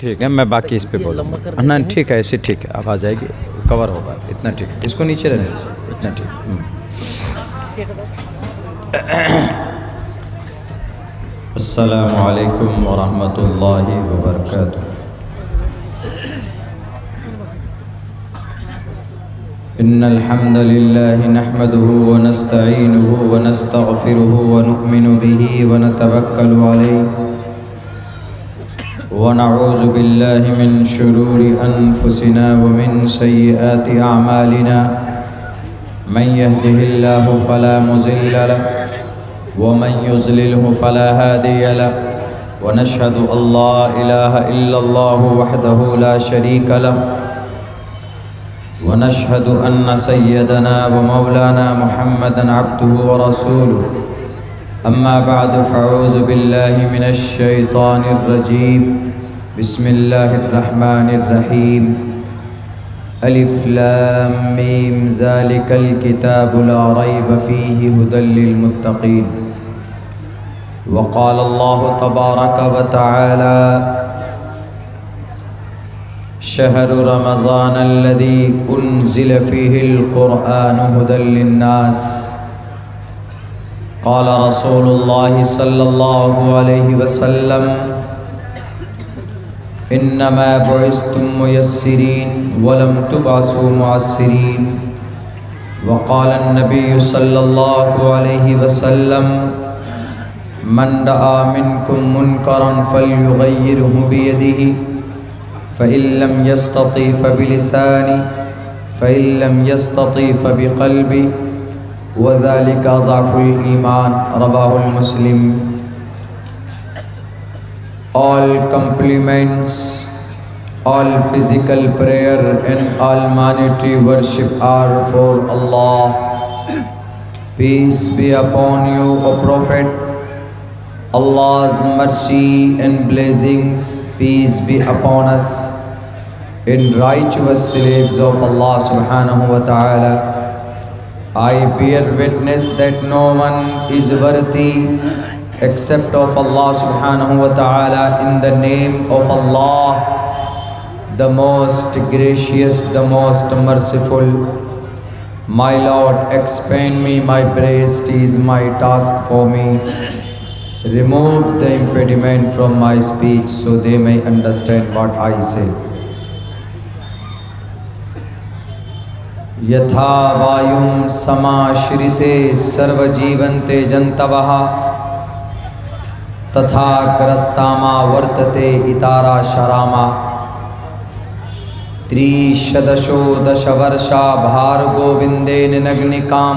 ٹھیک ہے، میں باقی اس پہ بولوں گا. نا ٹھیک ہے، ایسے ٹھیک ہے، اب آ جائے گی، کور ہوگا اتنا. ٹھیک ہے، اس کو نیچے رہنے دیجیے اتنا. ٹھیک. السلام علیکم ورحمۃ اللہ وبرکاتہ. إن الحمد لله نحمده ونستعينه ونستغفره ونؤمن به ونتوكل عليه ونعوذ بالله من شرور أنفسنا ومن سيئات أعمالنا من يهده الله فلا مضل له ومن يضلله فلا هادي له ونشهد أن لا إله إلا الله وحده لا شريك له ونشهد أن سيدنا ومولانا محمدًا عبده ورسوله. أما بعد فأعوذ بالله من الشيطان الرجيم. بسم الله الرحمن الرحيم. ألف لام ميم ذلك الكتاب لا ريب فيه هدى للمتقين. وقال الله تبارك وتعالى شهر رمضان الذي أنزل فيه القرآن هدى للناس. قال رسول الله صلى الله عليه وسلم إنما بعثتم ميسرين ولم تبعثوا معسرين. وقال النبي صلى الله عليه وسلم من رأى منكم منكرا فليغيره بيده فإن لم يستطع فبلسانه فإن لم يستطع فبقلبه وذلك ضعف الإيمان. رواه المسلم. All compliments, all physical prayer and all monetary worship are for Allah. Peace be upon you, O Prophet. Allah's mercy and blessings, peace be upon us, and righteous slaves of Allah subhanahu wa ta'ala. I bear witness that no one is worthy except of Allah subhanahu wa ta'ala. In the name of Allah, the most gracious, the most merciful. My Lord, expand me, my breast is my task for me. Remove the impediment from my speech so they may understand what I say. Yatha vayum samashrite sarvajivante jantavaha tatha krastama vartate itara sharama trishadasho dashavarša bhar govinde ninagnikam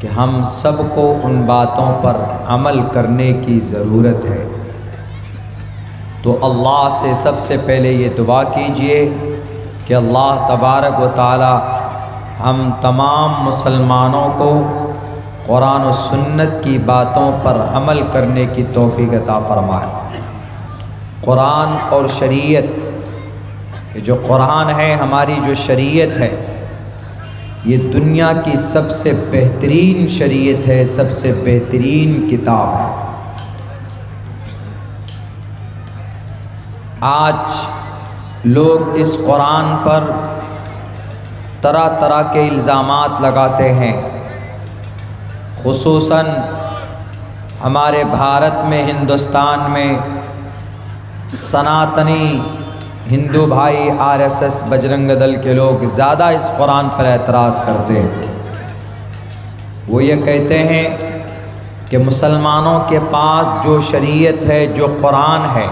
کہ ہم سب کو ان باتوں پر عمل کرنے کی ضرورت ہے۔ تو اللہ سے سب سے پہلے یہ دعا کیجئے کہ اللہ تبارک و تعالی ہم تمام مسلمانوں کو قرآن و سنت کی باتوں پر عمل کرنے کی توفیق عطا فرمائے۔ قرآن اور شریعت، جو قرآن ہے، ہماری جو شریعت ہے، یہ دنیا کی سب سے بہترین شریعت ہے، سب سے بہترین کتاب ہے۔ آج لوگ اس قرآن پر طرح طرح کے الزامات لگاتے ہیں، خصوصاً ہمارے بھارت میں، ہندوستان میں سناتنی ہندو بھائی، RSS بجرنگ دل کے لوگ زیادہ اس قرآن پر اعتراض کرتے ہیں۔ وہ یہ کہتے ہیں کہ مسلمانوں کے پاس جو شریعت ہے، جو قرآن ہے،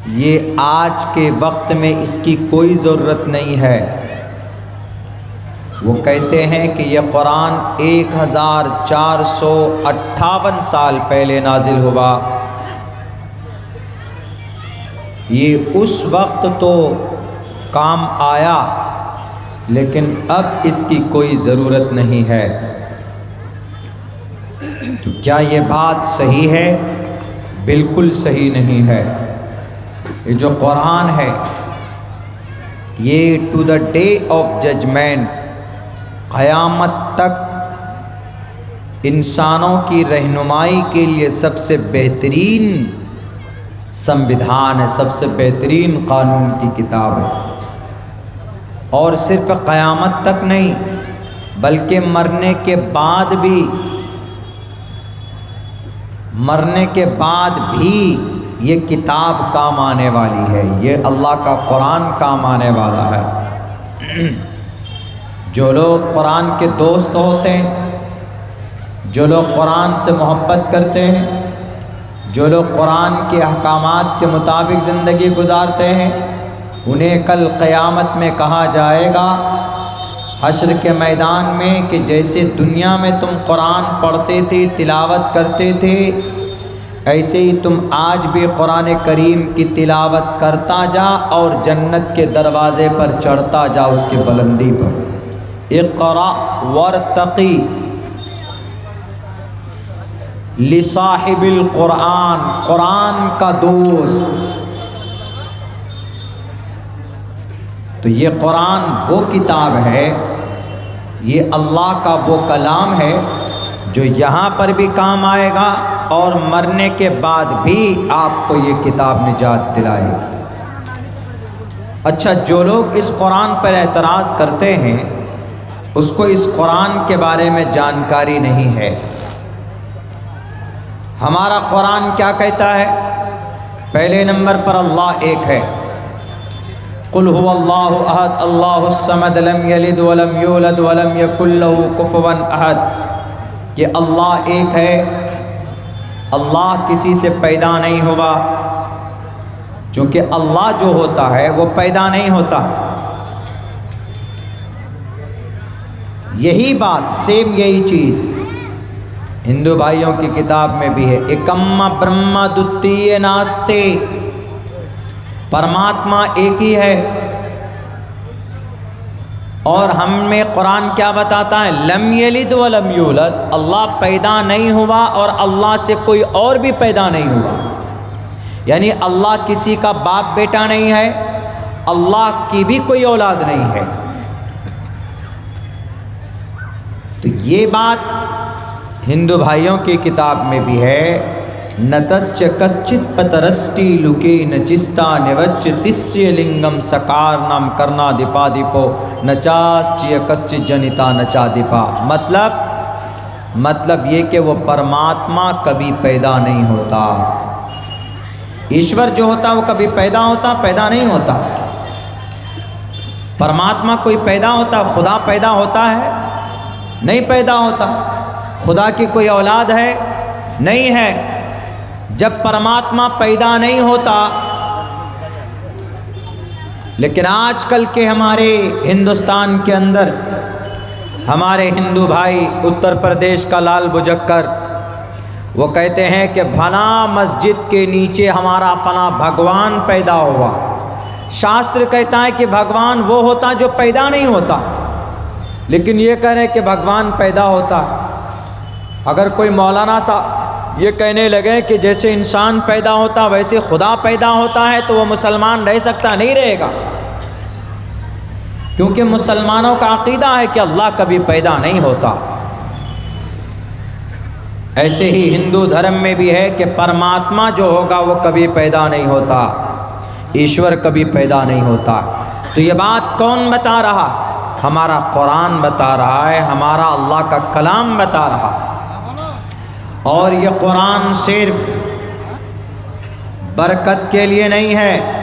یہ آج کے وقت میں اس کی کوئی ضرورت نہیں ہے۔ وہ کہتے ہیں کہ یہ قرآن 1458 سال پہلے نازل ہوا، یہ اس وقت تو کام آیا لیکن اب اس کی کوئی ضرورت نہیں ہے۔ تو کیا یہ بات صحیح ہے؟ بالکل صحیح نہیں ہے۔ یہ جو قرآن ہے، یہ to the day of judgment, قیامت تک انسانوں کی رہنمائی کے لیے سب سے بہترین سموِدھان ہے، سب سے بہترین قانون کی کتاب ہے۔ اور صرف قیامت تک نہیں بلکہ مرنے کے بعد بھی یہ کتاب کام آنے والی ہے، یہ اللہ کا قرآن کام آنے والا ہے۔ جو لوگ قرآن کے دوست ہوتے ہیں، جو لوگ قرآن سے محبت کرتے ہیں، جو لوگ قرآن کے احکامات کے مطابق زندگی گزارتے ہیں، انہیں کل قیامت میں کہا جائے گا حشر کے میدان میں کہ جیسے دنیا میں تم قرآن پڑھتے تھے، تلاوت کرتے تھے، ایسے ہی تم آج بھی قرآن کریم کی تلاوت کرتا جا اور جنت کے دروازے پر چڑھتا جا، اس کی بلندی پر۔ اقرأ وارتقی لصاحب القرآن، قرآن کا دوست۔ تو یہ قرآن وہ کتاب ہے، یہ اللہ کا وہ کلام ہے جو یہاں پر بھی کام آئے گا اور مرنے کے بعد بھی آپ کو یہ کتاب نجات دلائے گی۔ اچھا، جو لوگ اس قرآن پر اعتراض کرتے ہیں، اس کو اس قرآن کے بارے میں جانکاری نہیں ہے۔ ہمارا قرآن کیا کہتا ہے؟ پہلے نمبر پر اللہ ایک ہے، قل هو اللہ احد اللہ الصمد لم یلد ولم یولد ولم یکن لہ کفوا احد، کہ اللہ ایک ہے، اللہ کسی سے پیدا نہیں ہوا، چونکہ اللہ جو ہوتا ہے وہ پیدا نہیں ہوتا۔ یہی بات، سیم یہی چیز ہندو بھائیوں کی کتاب میں بھی ہے، ایکم برہم دتیہ ناستے، پرماتما ایک ہی ہے۔ اور ہم میں قرآن کیا بتاتا ہے؟ لم یلد ولم یولد، اللہ پیدا نہیں ہوا اور اللہ سے کوئی اور بھی پیدا نہیں ہوا، یعنی اللہ کسی کا باپ بیٹا نہیں ہے، اللہ کی بھی کوئی اولاد نہیں ہے۔ تو یہ بات ہندو بھائیوں کی کتاب میں بھی ہے، نتسچ کسچت پترسٹی لکے نچستا نوچ تسیہ لنگم سکار نام کرنا دیپا دیپو نچاسچی کسچ جنتا نچا دیپا۔ مطلب یہ کہ وہ پرماتما کبھی پیدا نہیں ہوتا، ایشور جو ہوتا وہ کبھی پیدا ہوتا، پیدا نہیں ہوتا۔ پرماتما کوئی پیدا ہوتا، خدا پیدا ہوتا ہے؟ نہیں پیدا ہوتا۔ خدا کی کوئی اولاد ہے؟ نہیں ہے۔ جب پرماتما پیدا نہیں ہوتا، لیکن آج کل کے ہمارے ہندوستان کے اندر ہمارے ہندو بھائی اتر پردیش کا لال بجکر وہ کہتے ہیں کہ بھلا مسجد کے نیچے ہمارا فلاں بھگوان پیدا ہوا۔ شاستر کہتا ہے کہ بھگوان وہ ہوتا جو پیدا نہیں ہوتا، لیکن یہ کہہ رہے کہ بھگوان پیدا ہوتا۔ اگر کوئی مولانا صاحب یہ کہنے لگے کہ جیسے انسان پیدا ہوتا ویسے خدا پیدا ہوتا ہے تو وہ مسلمان رہ سکتا نہیں رہے گا، کیونکہ مسلمانوں کا عقیدہ ہے کہ اللہ کبھی پیدا نہیں ہوتا۔ ایسے ہی ہندو دھرم میں بھی ہے کہ پرماتما جو ہوگا وہ کبھی پیدا نہیں ہوتا، ایشور کبھی پیدا نہیں ہوتا۔ تو یہ بات کون بتا رہا؟ ہمارا قرآن بتا رہا ہے، ہمارا اللہ کا کلام بتا رہا۔ اور یہ قرآن صرف برکت کے لیے نہیں ہے،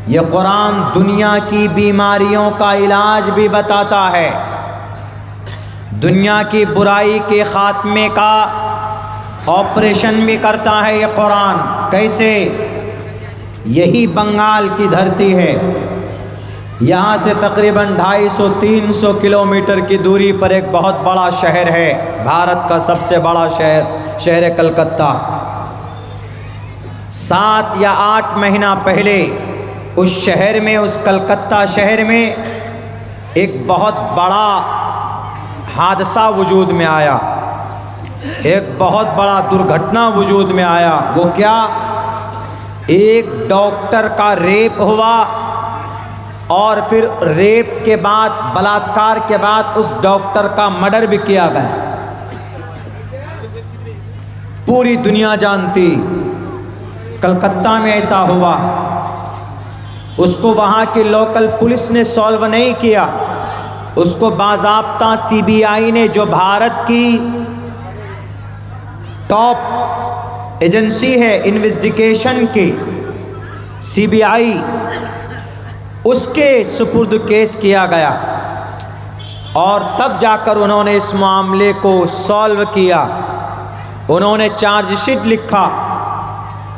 یہ قرآن دنیا کی بیماریوں کا علاج بھی بتاتا ہے، دنیا کی برائی کے خاتمے کا آپریشن بھی کرتا ہے یہ قرآن۔ کیسے؟ یہی بنگال کی دھرتی ہے، یہاں سے تقریباً 250-300 کلومیٹر کی دوری پر ایک بہت بڑا شہر ہے، بھارت کا سب سے بڑا شہر کلکتہ۔ 7 یا 8 مہینہ پہلے اس شہر میں، اس کلکتہ شہر میں ایک بہت بڑا حادثہ وجود میں آیا، ایک بہت بڑا درگھٹنا وجود میں آیا۔ وہ کیا؟ ایک ڈاکٹر کا ریپ ہوا، اور پھر ریپ کے بعد، بلاత్కాر کے بعد اس ڈاکٹر کا مرڈر بھی کیا گیا۔ پوری دنیا جانتی کلکتہ میں ایسا ہوا۔ اس کو وہاں کی لوکل پولیس نے سالو نہیں کیا، اس کو باضابطہ CBI نے، جو بھارت کی ٹاپ ایجنسی ہے انویسٹیگیشن کی، CBI، اس کے سپرد کیس کیا گیا، اور تب جا کر انہوں نے اس معاملے کو سالو کیا۔ انہوں نے چارج شیٹ لکھا،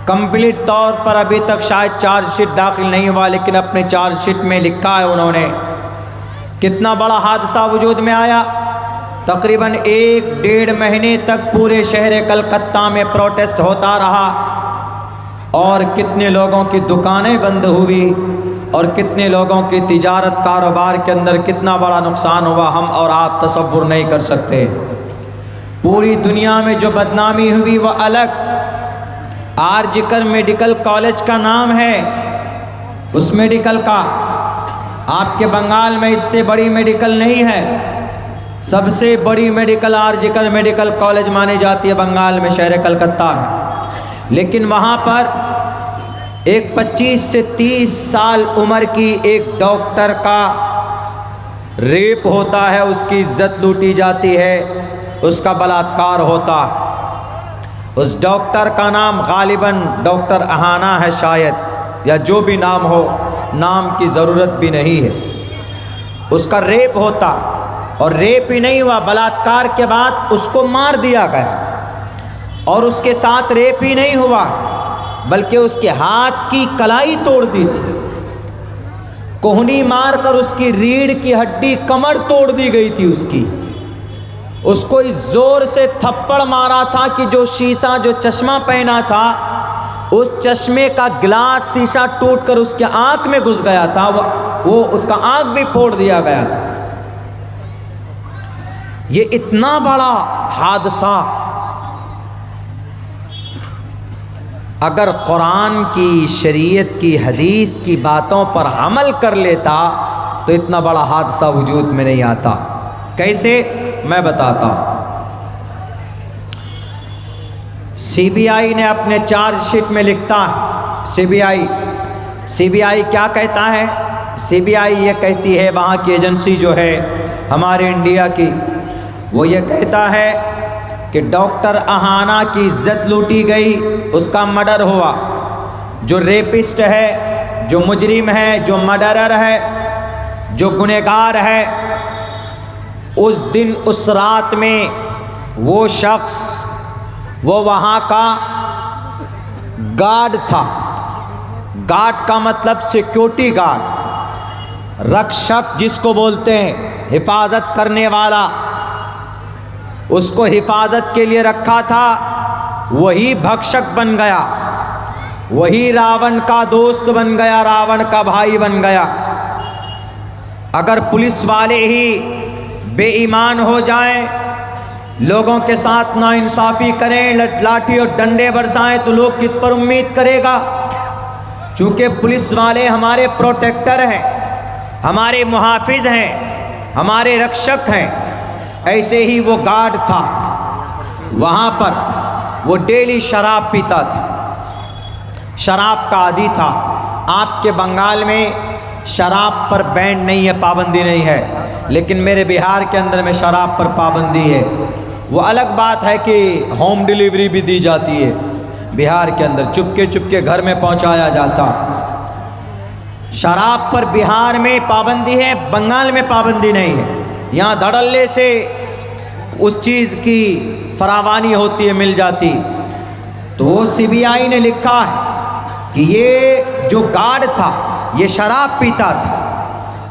کمپلیٹ طور پر ابھی تک شاید چارج شیٹ داخل نہیں ہوا، لیکن اپنے چارج شیٹ میں لکھا ہے انہوں نے۔ کتنا بڑا حادثہ وجود میں آیا؟ تقریباً 1-1.5 مہینے تک پورے شہر کلکتہ میں پروٹیسٹ ہوتا رہا، اور کتنے لوگوں کی دکانیں بند ہوئی، اور کتنے لوگوں کی تجارت کاروبار کے اندر کتنا بڑا نقصان ہوا، ہم اور آپ تصور نہیں کر سکتے۔ پوری دنیا میں جو بدنامی ہوئی وہ الگ۔ آرجکر میڈیکل کالج کا نام ہے اس میڈیکل کا، آپ کے بنگال میں اس سے بڑی میڈیکل نہیں ہے، سب سے بڑی میڈیکل آرجکر میڈیکل کالج مانی جاتی ہے بنگال میں، شہر کلکتہ میں۔ لیکن وہاں پر ایک 25 سے 30 سال عمر کی ایک ڈاکٹر کا ریپ ہوتا ہے، اس کی عزت لوٹی جاتی ہے، اس کا بلاత్కాر ہوتا۔ اس ڈاکٹر کا نام غالباً ڈاکٹر اہانہ ہے شاید، یا جو بھی نام ہو، نام کی ضرورت بھی نہیں ہے۔ اس کا ریپ ہوتا، اور ریپ ہی نہیں ہوا، بلاత్కాر کے بعد اس کو مار دیا گیا، اور اس کے ساتھ ریپ ہی نہیں ہوا بلکہ اس کے ہاتھ کی کلائی توڑ دی تھی، کوہنی مار کر اس کی ریڑھ کی ہڈی، کمر توڑ دی گئی تھی اس کی۔ اس کو اس زور سے تھپڑ مارا تھا کہ جو شیشہ، جو چشمہ پہنا تھا، اس چشمے کا گلاس شیشہ ٹوٹ کر اس کے آنکھ میں گھس گیا تھا، وہ اس کا آنکھ بھی پھوڑ دیا گیا تھا۔ یہ اتنا بڑا حادثہ اگر قرآن کی، شریعت کی، حدیث کی باتوں پر عمل کر لیتا تو اتنا بڑا حادثہ وجود میں نہیں آتا۔ کیسے؟ میں بتاتا ہوں۔ CBI نے اپنے چارج شیٹ میں لکھتا ہے، CBI کیا کہتا ہے؟ CBI یہ کہتی ہے، وہاں کی ایجنسی جو ہے ہمارے انڈیا کی، وہ یہ کہتا ہے کہ ڈاکٹر اہانہ کی عزت لوٹی گئی، اس کا مرڈر ہوا۔ جو ریپسٹ ہے، جو مجرم ہے، جو مرڈرر ہے، جو گنہگار ہے، اس دن، اس رات میں وہ شخص، وہ وہاں کا گارڈ تھا۔ گارڈ کا مطلب سیکیورٹی گارڈ، رکشک جس کو بولتے ہیں، حفاظت کرنے والا، اس کو حفاظت کے لیے رکھا تھا، وہی بھکشک بن گیا، وہی راون کا دوست بن گیا، راون کا بھائی بن گیا۔ اگر پولیس والے ہی بے ایمان ہو جائیں، لوگوں کے ساتھ ناانصافی کریں، لاٹھی اور ڈنڈے برسائیں، تو لوگ کس پر امید کرے گا؟ چونکہ پولیس والے ہمارے پروٹیکٹر ہیں، ہمارے محافظ ہیں، ہمارے رکشک ہیں، ایسے ہی وہ گارڈ تھا وہاں پر، وہ ڈیلی شراب پیتا تھا، شراب کا عادی تھا۔ آپ کے بنگال میں شراب پر بین نہیں ہے، پابندی نہیں ہے، لیکن میرے بہار کے اندر میں شراب پر پابندی ہے۔ وہ الگ بات ہے کہ ہوم ڈیلیوری بھی دی جاتی ہے بہار کے اندر، چپکے گھر میں پہنچایا جاتا۔ شراب پر بہار میں پابندی ہے، بنگال میں پابندی نہیں ہے۔ یہاں دھڑلے سے اس چیز کی فراوانی ہوتی ہے، مل جاتی۔ تو وہ CBI نے لکھا ہے کہ یہ جو گارڈ تھا یہ شراب پیتا تھا،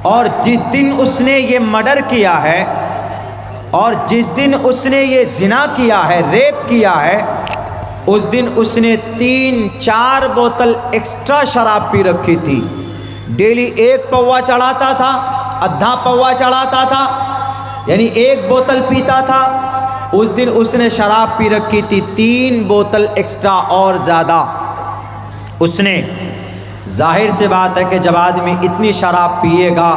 اور جس دن اس نے یہ مرڈر کیا ہے، اور جس دن اس نے یہ زنا کیا ہے، ریپ کیا ہے، اس دن اس نے 3-4 بوتل ایکسٹرا شراب پی رکھی تھی۔ ڈیلی 1 پوا چڑھاتا تھا، آدھا پوا چڑھاتا تھا، یعنی 1 بوتل پیتا تھا، اس دن اس نے شراب پی رکھی تھی 3 بوتل ایکسٹرا اور زیادہ اس نے۔ ظاہر سے بات ہے کہ جب آدمی اتنی شراب پیے گا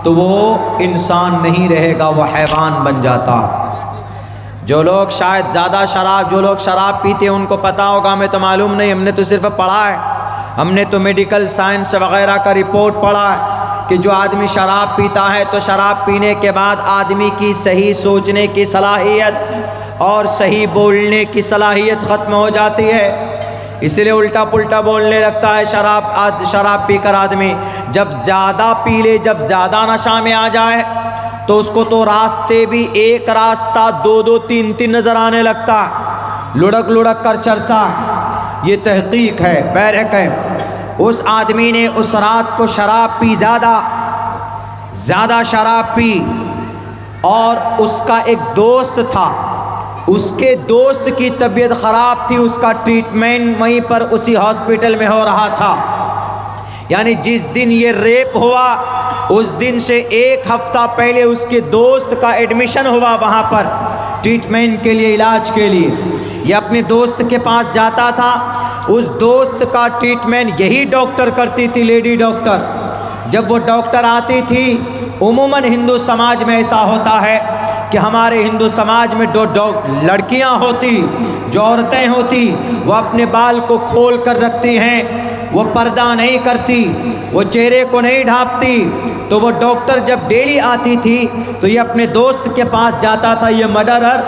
تو وہ انسان نہیں رہے گا، وہ حیوان بن جاتا۔ جو لوگ شاید زیادہ جو لوگ شراب پیتے ہیں ان کو پتہ ہوگا، ہمیں تو معلوم نہیں، ہم نے تو صرف پڑھا ہے، ہم نے تو میڈیکل سائنس وغیرہ کا رپورٹ پڑھا ہے کہ جو آدمی شراب پیتا ہے تو شراب پینے کے بعد آدمی کی صحیح سوچنے کی صلاحیت اور صحیح بولنے کی صلاحیت ختم ہو جاتی ہے، اس لیے الٹا پلٹا بولنے لگتا ہے۔ شراب پی کر آدمی جب زیادہ پی لے، جب زیادہ نشہ میں آ جائے تو اس کو تو راستے بھی ایک راستہ 2-2 3-3 نظر آنے لگتا، لڑک کر چلتا۔ یہ تحقیق ہے، بیرک ہے۔ اس آدمی نے اس رات کو شراب پی، زیادہ شراب پی، اور اس کا ایک دوست تھا، اس کے دوست کی طبیعت خراب تھی، اس کا ٹریٹمنٹ وہیں پر اسی ہاسپٹل میں ہو رہا تھا۔ یعنی جس دن یہ ریپ ہوا اس دن سے 1 ہفتہ پہلے اس کے دوست کا ایڈمیشن ہوا وہاں پر ٹریٹمنٹ کے لیے، علاج کے لیے۔ یہ اپنے دوست کے پاس جاتا تھا، اس دوست کا ٹریٹمنٹ یہی ڈاکٹر کرتی تھی، لیڈی ڈاکٹر۔ جب وہ ڈاکٹر آتی تھی، عموماً ہندو سماج میں ایسا ہوتا ہے کہ ہمارے ہندو سماج میں لڑکیاں ہوتی، جو عورتیں ہوتی، وہ اپنے بال کو کھول کر رکھتی ہیں، وہ پردہ نہیں کرتی، وہ چہرے کو نہیں ڈھانپتی۔ تو وہ ڈاکٹر جب ڈیلی آتی تھی تو یہ اپنے دوست کے پاس جاتا تھا، یہ مرڈرر،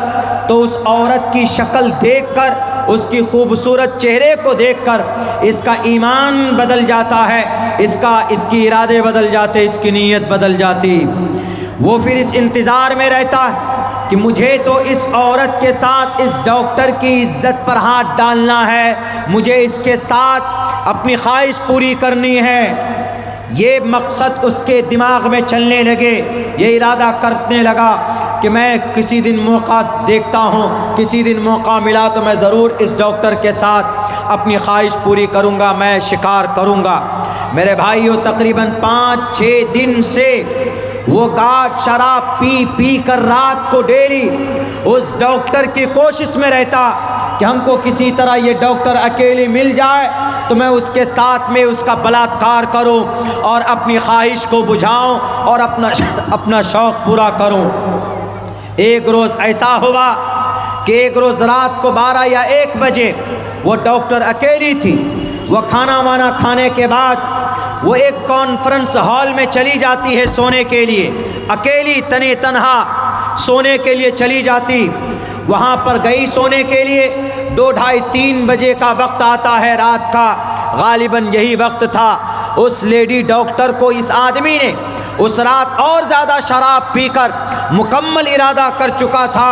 تو اس عورت کی شکل دیکھ کر، اس کی خوبصورت چہرے کو دیکھ کر اس کا ایمان بدل جاتا ہے، اس کی ارادے بدل جاتے، اس کی نیت بدل جاتی۔ وہ پھر اس انتظار میں رہتا ہے کہ مجھے تو اس عورت کے ساتھ، اس ڈاکٹر کی عزت پر ہاتھ ڈالنا ہے، مجھے اس کے ساتھ اپنی خواہش پوری کرنی ہے۔ یہ مقصد اس کے دماغ میں چلنے لگے، یہ ارادہ کرنے لگا کہ میں کسی دن موقع دیکھتا ہوں، کسی دن موقع ملا تو میں ضرور اس ڈاکٹر کے ساتھ اپنی خواہش پوری کروں گا، میں شکار کروں گا۔ میرے بھائیوں، تقریباً 5-6 دن سے وہ گارڈ شراب پی کر رات کو ڈیلی اس ڈاکٹر کی کوشش میں رہتا کہ ہم کو کسی طرح یہ ڈاکٹر اکیلی مل جائے تو میں اس کے ساتھ میں اس کا بلاత్కాر کروں اور اپنی خواہش کو بجھاؤں اور اپنا شوق پورا کروں۔ ایک روز ایسا ہوا کہ ایک روز رات کو 12 یا 1 بجے وہ ڈاکٹر اکیلی تھی، وہ کھانا وانا کھانے کے بعد وہ ایک کانفرنس ہال میں چلی جاتی ہے سونے کے لیے، اکیلی تنہا سونے کے لیے چلی جاتی۔ وہاں پر گئی سونے کے لیے، 2-2:30-3 بجے کا وقت آتا ہے رات کا، غالباً یہی وقت تھا۔ اس لیڈی ڈاکٹر کو اس آدمی نے اس رات اور زیادہ شراب پی کر مکمل ارادہ کر چکا تھا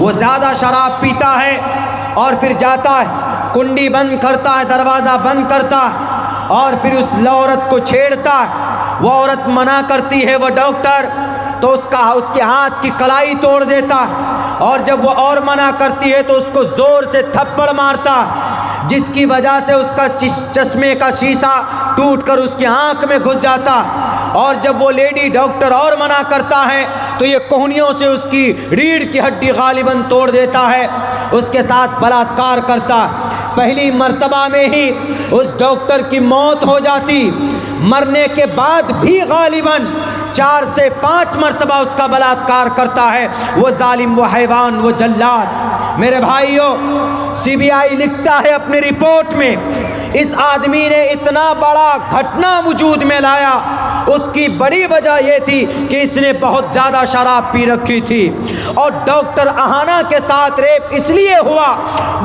وہ زیادہ شراب پیتا ہے اور پھر جاتا ہے کنڈی بند کرتا ہے، دروازہ بند کرتا ہے اور پھر اس عورت کو چھیڑتا ہے۔ وہ عورت منع کرتی ہے، وہ ڈاکٹر تو اس کے ہاتھ کی کلائی توڑ دیتا ہے، اور جب وہ اور منع کرتی ہے تو اس کو زور سے تھپڑ مارتا، جس کی وجہ سے اس کا چشمے کا شیشہ ٹوٹ کر اس کی آنکھ میں گھس جاتا، اور جب وہ لیڈی ڈاکٹر اور منع کرتا ہے تو یہ کوہنیوں سے اس کی ریڑھ کی ہڈی غالباً توڑ دیتا ہے، اس کے ساتھ بلاత్కాر کرتا۔ پہلی مرتبہ میں ہی اس ڈاکٹر کی موت ہو جاتی، مرنے کے بعد بھی غالباً 4 سے 5 مرتبہ اس کا بلاత్కాر کرتا ہے وہ ظالم، وہ حیوان، وہ جلاد۔ میرے بھائیوں، سی بی آئی لکھتا ہے اپنی رپورٹ میں، اس آدمی نے اتنا بڑا گھٹنا وجود میں لایا، اس کی بڑی وجہ یہ تھی کہ اس نے بہت زیادہ شراب پی رکھی تھی، اور ڈاکٹر اہانا کے ساتھ ریپ اس لیے ہوا۔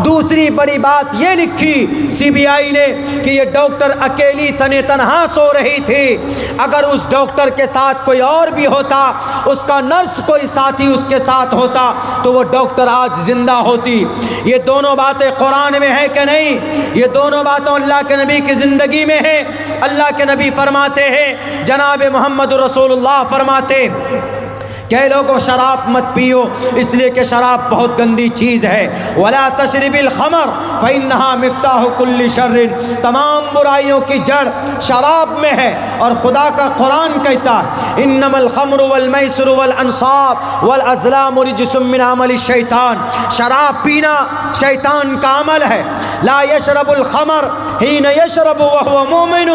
دوسری بڑی بات یہ لکھی سی بی آئی نے کہ یہ ڈاکٹر اکیلی تنہا سو رہی تھی، اگر اس ڈاکٹر کے ساتھ کوئی اور بھی ہوتا، اس کا نرس کوئی ساتھی اس کے ساتھ ہوتا تو وہ ڈاکٹر آج زندہ ہوتی۔ یہ دونوں باتیں قرآن میں ہے کہ نہیں؟ یہ دونوں باتیں اللہ کے نبی کی زندگی میں ہیں۔ اللہ کے نبی فرماتے ہیں، جناب محمد رسول اللہ فرماتے کہ لوگوں شراب مت پیو، اس لیے کہ شراب بہت گندی چیز ہے۔ ولا تشرب الخمر فإنها مفتاح كل شر، تمام برائیوں کی جڑ شراب میں ہے، اور خدا کا قرآن کہتا ہے انما الخمر والمیسر والانصاب والازلام رجس من عمل الشیطان، شراب پینا شیطان کا عمل ہے۔ لا یشرب الخمر حین یشرب وهو مؤمن،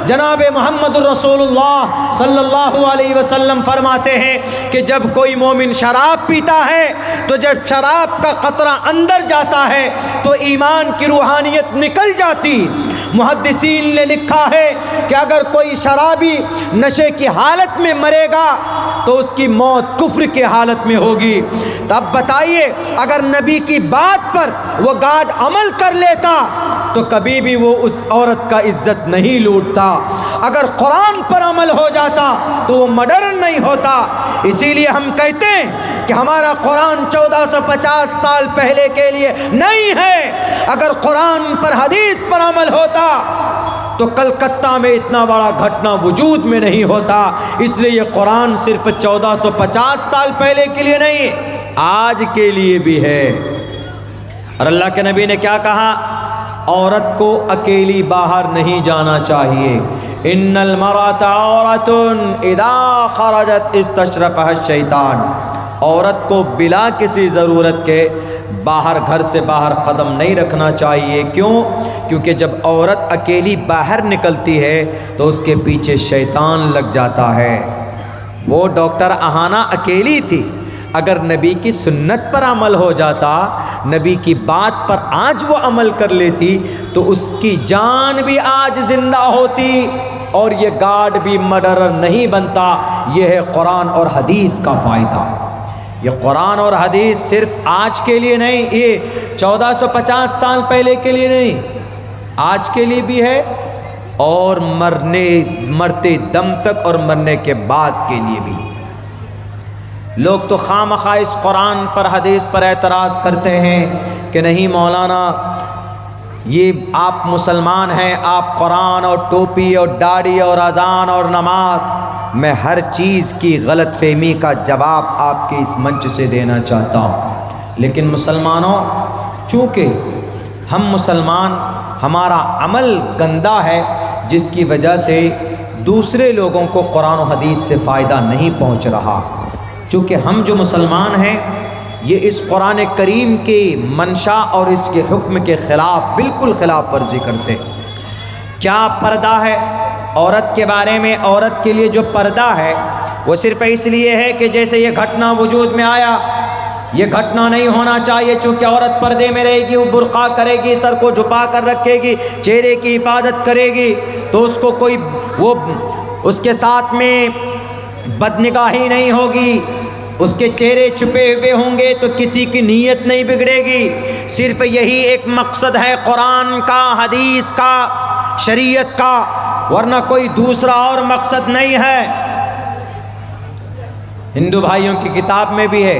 جناب محمد رسول اللہ صلی اللہ علیہ وسلم فرماتے ہیں کہ جب کوئی مومن شراب پیتا ہے تو جب شراب کا قطرہ اندر جاتا ہے تو ایمان کی روحانیت نکل جاتی۔ محدثین نے لکھا ہے کہ اگر کوئی شرابی نشے کی حالت میں مرے گا تو اس کی موت کفر کی حالت میں ہوگی۔ تو اب بتائیے، اگر نبی کی بات پر وہ گارڈ عمل کر لیتا تو کبھی بھی وہ اس عورت کا عزت نہیں لوٹتا، اگر قرآن پر عمل ہو جاتا تو وہ مڈرن نہیں ہوتا۔ اسی لیے ہم کہتے ہیں کہ ہمارا قرآن 1450 سال پہلے کے لیے نہیں ہے، اگر قرآن پر حدیث پر عمل ہوتا تو کلکتہ میں اتنا بڑا گھٹنا وجود میں نہیں ہوتا۔ اس لیے یہ قرآن صرف 1450 سال پہلے کے لیے نہیں، آج کے لیے بھی ہے۔ اور اللہ کے نبی نے کیا کہا؟ عورت کو اکیلی باہر نہیں جانا چاہیے۔ ان المرأة عورۃ اذا خرجت استشرفها الشیطان، عورت کو بلا کسی ضرورت کے باہر، گھر سے باہر قدم نہیں رکھنا چاہیے۔ کیوں؟ کیونکہ جب عورت اکیلی باہر نکلتی ہے تو اس کے پیچھے شیطان لگ جاتا ہے۔ وہ ڈاکٹر اہانا اکیلی تھی، اگر نبی کی سنت پر عمل ہو جاتا، نبی کی بات پر آج وہ عمل کر لیتی تو اس کی جان بھی آج زندہ ہوتی اور یہ گارڈ بھی مرڈرر نہیں بنتا۔ یہ ہے قرآن اور حدیث کا فائدہ۔ یہ قرآن اور حدیث صرف آج کے لیے نہیں، یہ 1450 سال پہلے کے لیے نہیں، آج کے لیے بھی ہے، اور مرتے دم تک اور مرنے کے بعد کے لیے بھی۔ لوگ تو خواہ اس قرآن پر حدیث پر اعتراض کرتے ہیں کہ نہیں مولانا، یہ آپ مسلمان ہیں، آپ قرآن اور ٹوپی اور داڑھی اور اذان اور نماز۔ میں ہر چیز کی غلط فہمی کا جواب آپ کے اس منچ سے دینا چاہتا ہوں، لیکن مسلمانوں، چونکہ ہم مسلمان، ہمارا عمل گندا ہے، جس کی وجہ سے دوسرے لوگوں کو قرآن و حدیث سے فائدہ نہیں پہنچ رہا۔ چونکہ ہم جو مسلمان ہیں یہ اس قرآن کریم کی منشا اور اس کے حکم کے خلاف بالکل خلاف ورزی کرتے۔ کیا پردہ ہے عورت کے بارے میں؟ عورت کے لیے جو پردہ ہے وہ صرف اس لیے ہے کہ جیسے یہ گھٹنا وجود میں آیا، یہ گھٹنا نہیں ہونا چاہیے، چونکہ عورت پردے میں رہے گی، وہ برقع کرے گی، سر کو جھپا کر رکھے گی، چہرے کی حفاظت کرے گی، تو اس کو کوئی وہ اس کے ساتھ میں بدنگاہی نہیں ہوگی، اس کے چہرے چھپے ہوئے ہوں گے تو کسی کی نیت نہیں بگڑے گی۔ صرف یہی ایک مقصد ہے قرآن کا، حدیث کا، شریعت کا، ورنہ کوئی دوسرا اور مقصد نہیں ہے۔ ہندو بھائیوں کی کتاب میں بھی ہے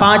5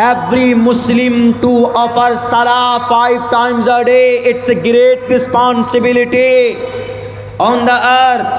every Muslim to offer salah 5 times a day. It's a great responsibility on the earth.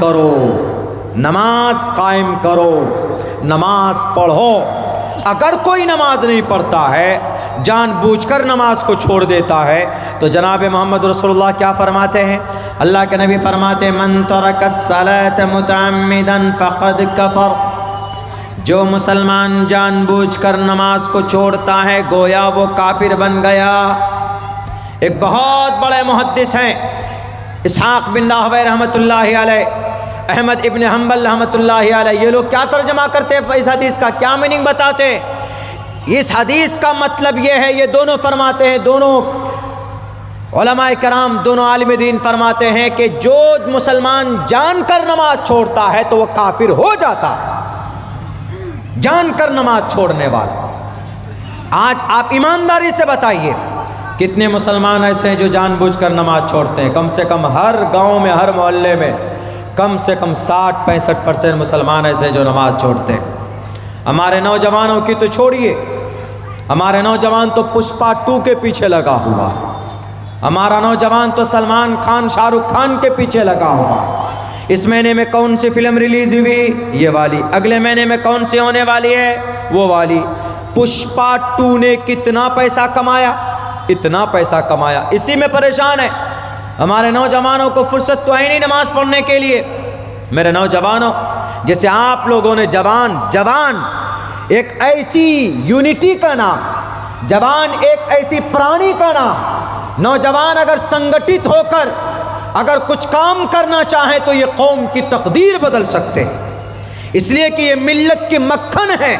کرو، نماز قائم کرو، نماز پڑھو۔ اگر کوئی نماز نہیں پڑھتا ہے، جان بوجھ کر نماز کو چھوڑ دیتا ہے، تو جناب محمد رسول اللہ کیا فرماتے ہیں؟ اللہ کے نبی فرماتے ہیں من ترک الصلاۃ متعمدا فقد کفر۔ جو مسلمان جان بوجھ کر نماز کو چھوڑتا ہے گویا وہ کافر بن گیا۔ ایک بہت بڑے محدث ہیں اسحاق بن راہویہ رحمۃ اللہ علیہ، احمد ابن حنبل رحمۃ اللہ علیہ، یہ لوگ کیا ترجمہ کرتے ہیں اس حدیث کا، کیا میننگ بتاتے ہیں؟ اس حدیث کا مطلب یہ ہے، یہ دونوں فرماتے ہیں، دونوں علماء کرام، دونوں عالم دین فرماتے ہیں کہ جو مسلمان جان کر نماز چھوڑتا ہے تو وہ کافر ہو جاتا ہے، جان کر نماز چھوڑنے والا۔ آج آپ ایمانداری سے بتائیے کتنے مسلمان ایسے ہیں جو جان بوجھ کر نماز چھوڑتے ہیں؟ کم سے کم ہر گاؤں میں، ہر محلے میں کم سے کم 60-65% مسلمان ایسے ہیں جو نماز چھوڑتے ہیں۔ ہمارے نوجوانوں کی تو چھوڑیے، ہمارے نوجوان تو پشپا 2 کے پیچھے لگا ہوا، ہمارا نوجوان تو سلمان خان، شاہ رخ خان کے پیچھے لگا ہوا۔ اس مہینے میں کون سی فلم ریلیز ہوئی؟ یہ والی۔ اگلے مہینے میں کون سی ہونے والی ہے؟ وہ والی۔ پشپا 2 نے کتنا پیسہ کمایا، اتنا پیسہ کمایا، اسی میں پریشان ہے۔ ہمارے نوجوانوں کو فرصت تو ہے نہیں نماز پڑھنے کے لیے۔ میرے نوجوانوں، جیسے آپ لوگوں نے جوان ایک ایسی یونٹی کا نام، جوان ایک ایسی پرانی کا نام، نوجوان اگر سنگٹت ہو کر اگر کچھ کام کرنا چاہیں تو یہ قوم کی تقدیر بدل سکتے ہیں، اس لیے کہ یہ ملت کی مکھن ہے۔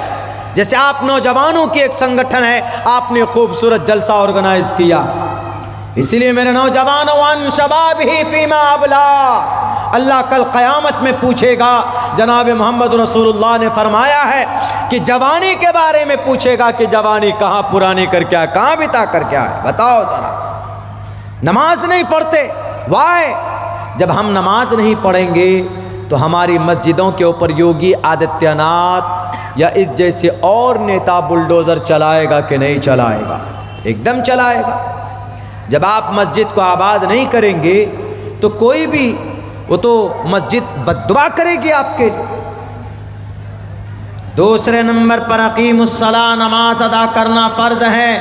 جیسے آپ نوجوانوں کی ایک سنگٹھن ہے، آپ نے خوبصورت جلسہ آرگنائز کیا، اسی لیے میرے نوجوانوں وان شبابہ فیما ابلا، اللہ کل قیامت میں پوچھے گا۔ جناب محمد رسول اللہ نے فرمایا ہے کہ جوانی کے بارے میں پوچھے گا کہ جوانی کہاں پرانی کر کے آئے، کہاں بتا کر کے آئے، بتاؤ ذرا۔ نماز نہیں پڑھتے، وائے؟ جب ہم نماز نہیں پڑھیں گے تو ہماری مسجدوں کے اوپر یوگی آدتیہ ناتھ یا اس جیسے اور نیتا بلڈوزر چلائے گا کہ نہیں چلائے گا؟ ایک دم چلائے گا۔ جب آپ مسجد کو آباد نہیں کریں گے تو کوئی بھی، وہ تو مسجد بددعا کرے گی آپ کے لیے۔ دوسرے نمبر پر اقیم الصلاۃ، نماز ادا کرنا فرض ہے۔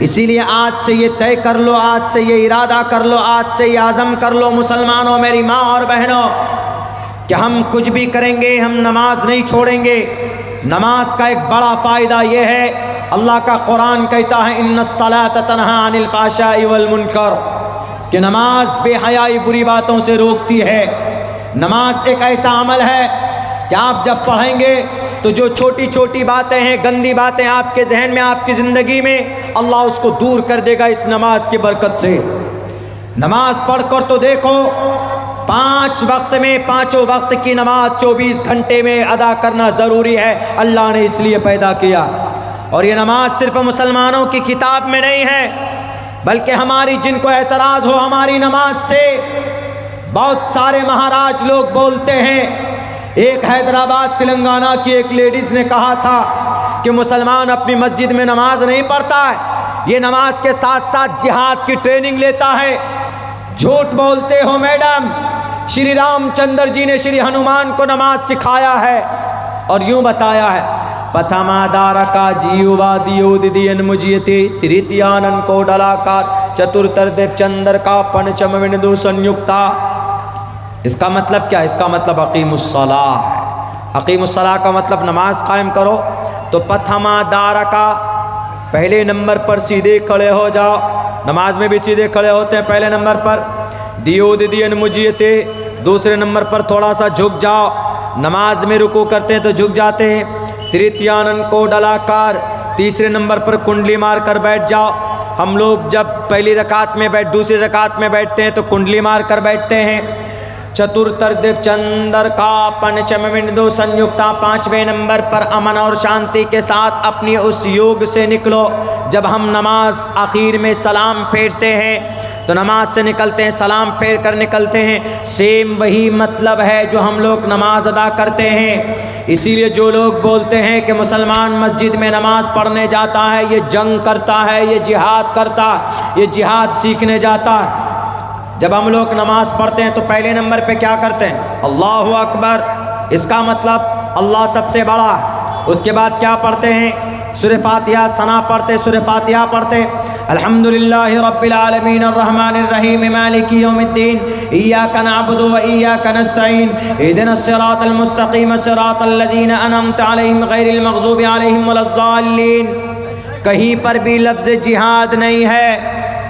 اسی لیے آج سے یہ طے کر لو، آج سے یہ ارادہ کر لو، آج سے یہ عزم کر لو مسلمانوں، میری ماں اور بہنوں، کہ ہم کچھ بھی کریں گے ہم نماز نہیں چھوڑیں گے۔ نماز کا ایک بڑا فائدہ یہ ہے، اللہ کا قرآن کہتا ہے ان الصلاۃ تنہی عن الفحشاء والمنکر، کہ نماز بے حیائی بری باتوں سے روکتی ہے۔ نماز ایک ایسا عمل ہے کہ آپ جب پڑھیں گے تو جو چھوٹی چھوٹی باتیں ہیں، گندی باتیں آپ کے ذہن میں، آپ کی زندگی میں، اللہ اس کو دور کر دے گا اس نماز کی برکت سے۔ نماز پڑھ کر تو دیکھو، 5 وقت میں، 5 وقت کی نماز 24 گھنٹے میں ادا کرنا ضروری ہے، اللہ نے اس لیے پیدا کیا۔ اور یہ نماز صرف مسلمانوں کی کتاب میں نہیں ہے، بلکہ ہماری، جن کو اعتراض ہو ہماری نماز سے، بہت سارے مہاراج لوگ بولتے ہیں۔ ایک حیدرآباد تلنگانہ کی ایک لیڈیز نے کہا تھا کہ مسلمان اپنی مسجد میں نماز نہیں پڑھتا ہے، یہ نماز کے ساتھ ساتھ جہاد کی ٹریننگ لیتا ہے۔ جھوٹ بولتے ہو میڈم، شری رام چندر جی نے شری ہنومان کو نماز سکھایا ہے، اور یوں بتایا ہے پتھما دارکا جیوا دیو دیدین مجیتے تریتیانن کو ڈلاکار چترتر دیو چندر کا پنچم وندو سنیکتا۔ اس کا مطلب کیا ہے؟ اس کا مطلب اقیم الصلاۃ ہے۔ اقیم الصلاۃ کا مطلب نماز قائم کرو۔ تو پتھما دارکا، پہلے نمبر پر سیدھے کھڑے ہو جاؤ، نماز میں بھی سیدھے کھڑے ہوتے ہیں پہلے نمبر پر۔ دیو دیدین مجیتے، دوسرے نمبر پر تھوڑا سا جھک جاؤ، نماز میں رکوع کرتے ہیں تو جھک جاتے ہیں۔ تریتیانن کو ڈلاکار، تیسرے نمبر پر کنڈلی مار کر بیٹھ جاؤ۔ ہم لوگ جب پہلی رکعت میں دوسری رکعت میں بیٹھتے ہیں تو کنڈلی مار کر بیٹھتے ہیں۔ چترتر دیو چندر کا پنچم وندو سنیکتا، 5ویں نمبر پر امن اور شانتی کے ساتھ اپنی اس یوگ سے نکلو۔ جب ہم نماز آخر میں سلام پھیرتے ہیں تو نماز سے نکلتے ہیں، سلام پھیر کر نکلتے ہیں، سیم وہی مطلب ہے جو ہم لوگ نماز ادا کرتے ہیں۔ اسی لیے جو لوگ بولتے ہیں کہ مسلمان مسجد میں نماز پڑھنے جاتا ہے، یہ جنگ کرتا ہے، یہ جہاد کرتا، یہ جہاد سیکھنے جاتا ہے۔ جب ہم لوگ نماز پڑھتے ہیں تو پہلے نمبر پہ کیا کرتے ہیں؟ اللہ اکبر، اس کا مطلب اللہ سب سے بڑا ہے۔ اس کے بعد کیا پڑھتے ہیں؟ سورہ فاتحہ ثنا پڑھتے، سورہ فاتحہ پڑھتے، الحمدللہ رب العالمین الرحمن الرحیم مالک یوم الدین ایاک نعبد و ایاک نستعین اہدنا الصراط المستقیم صراط الذین انعمت علیہم غیر المغضوب علیہم ولا الضالین۔ کہیں پر بھی لفظ جہاد نہیں ہے،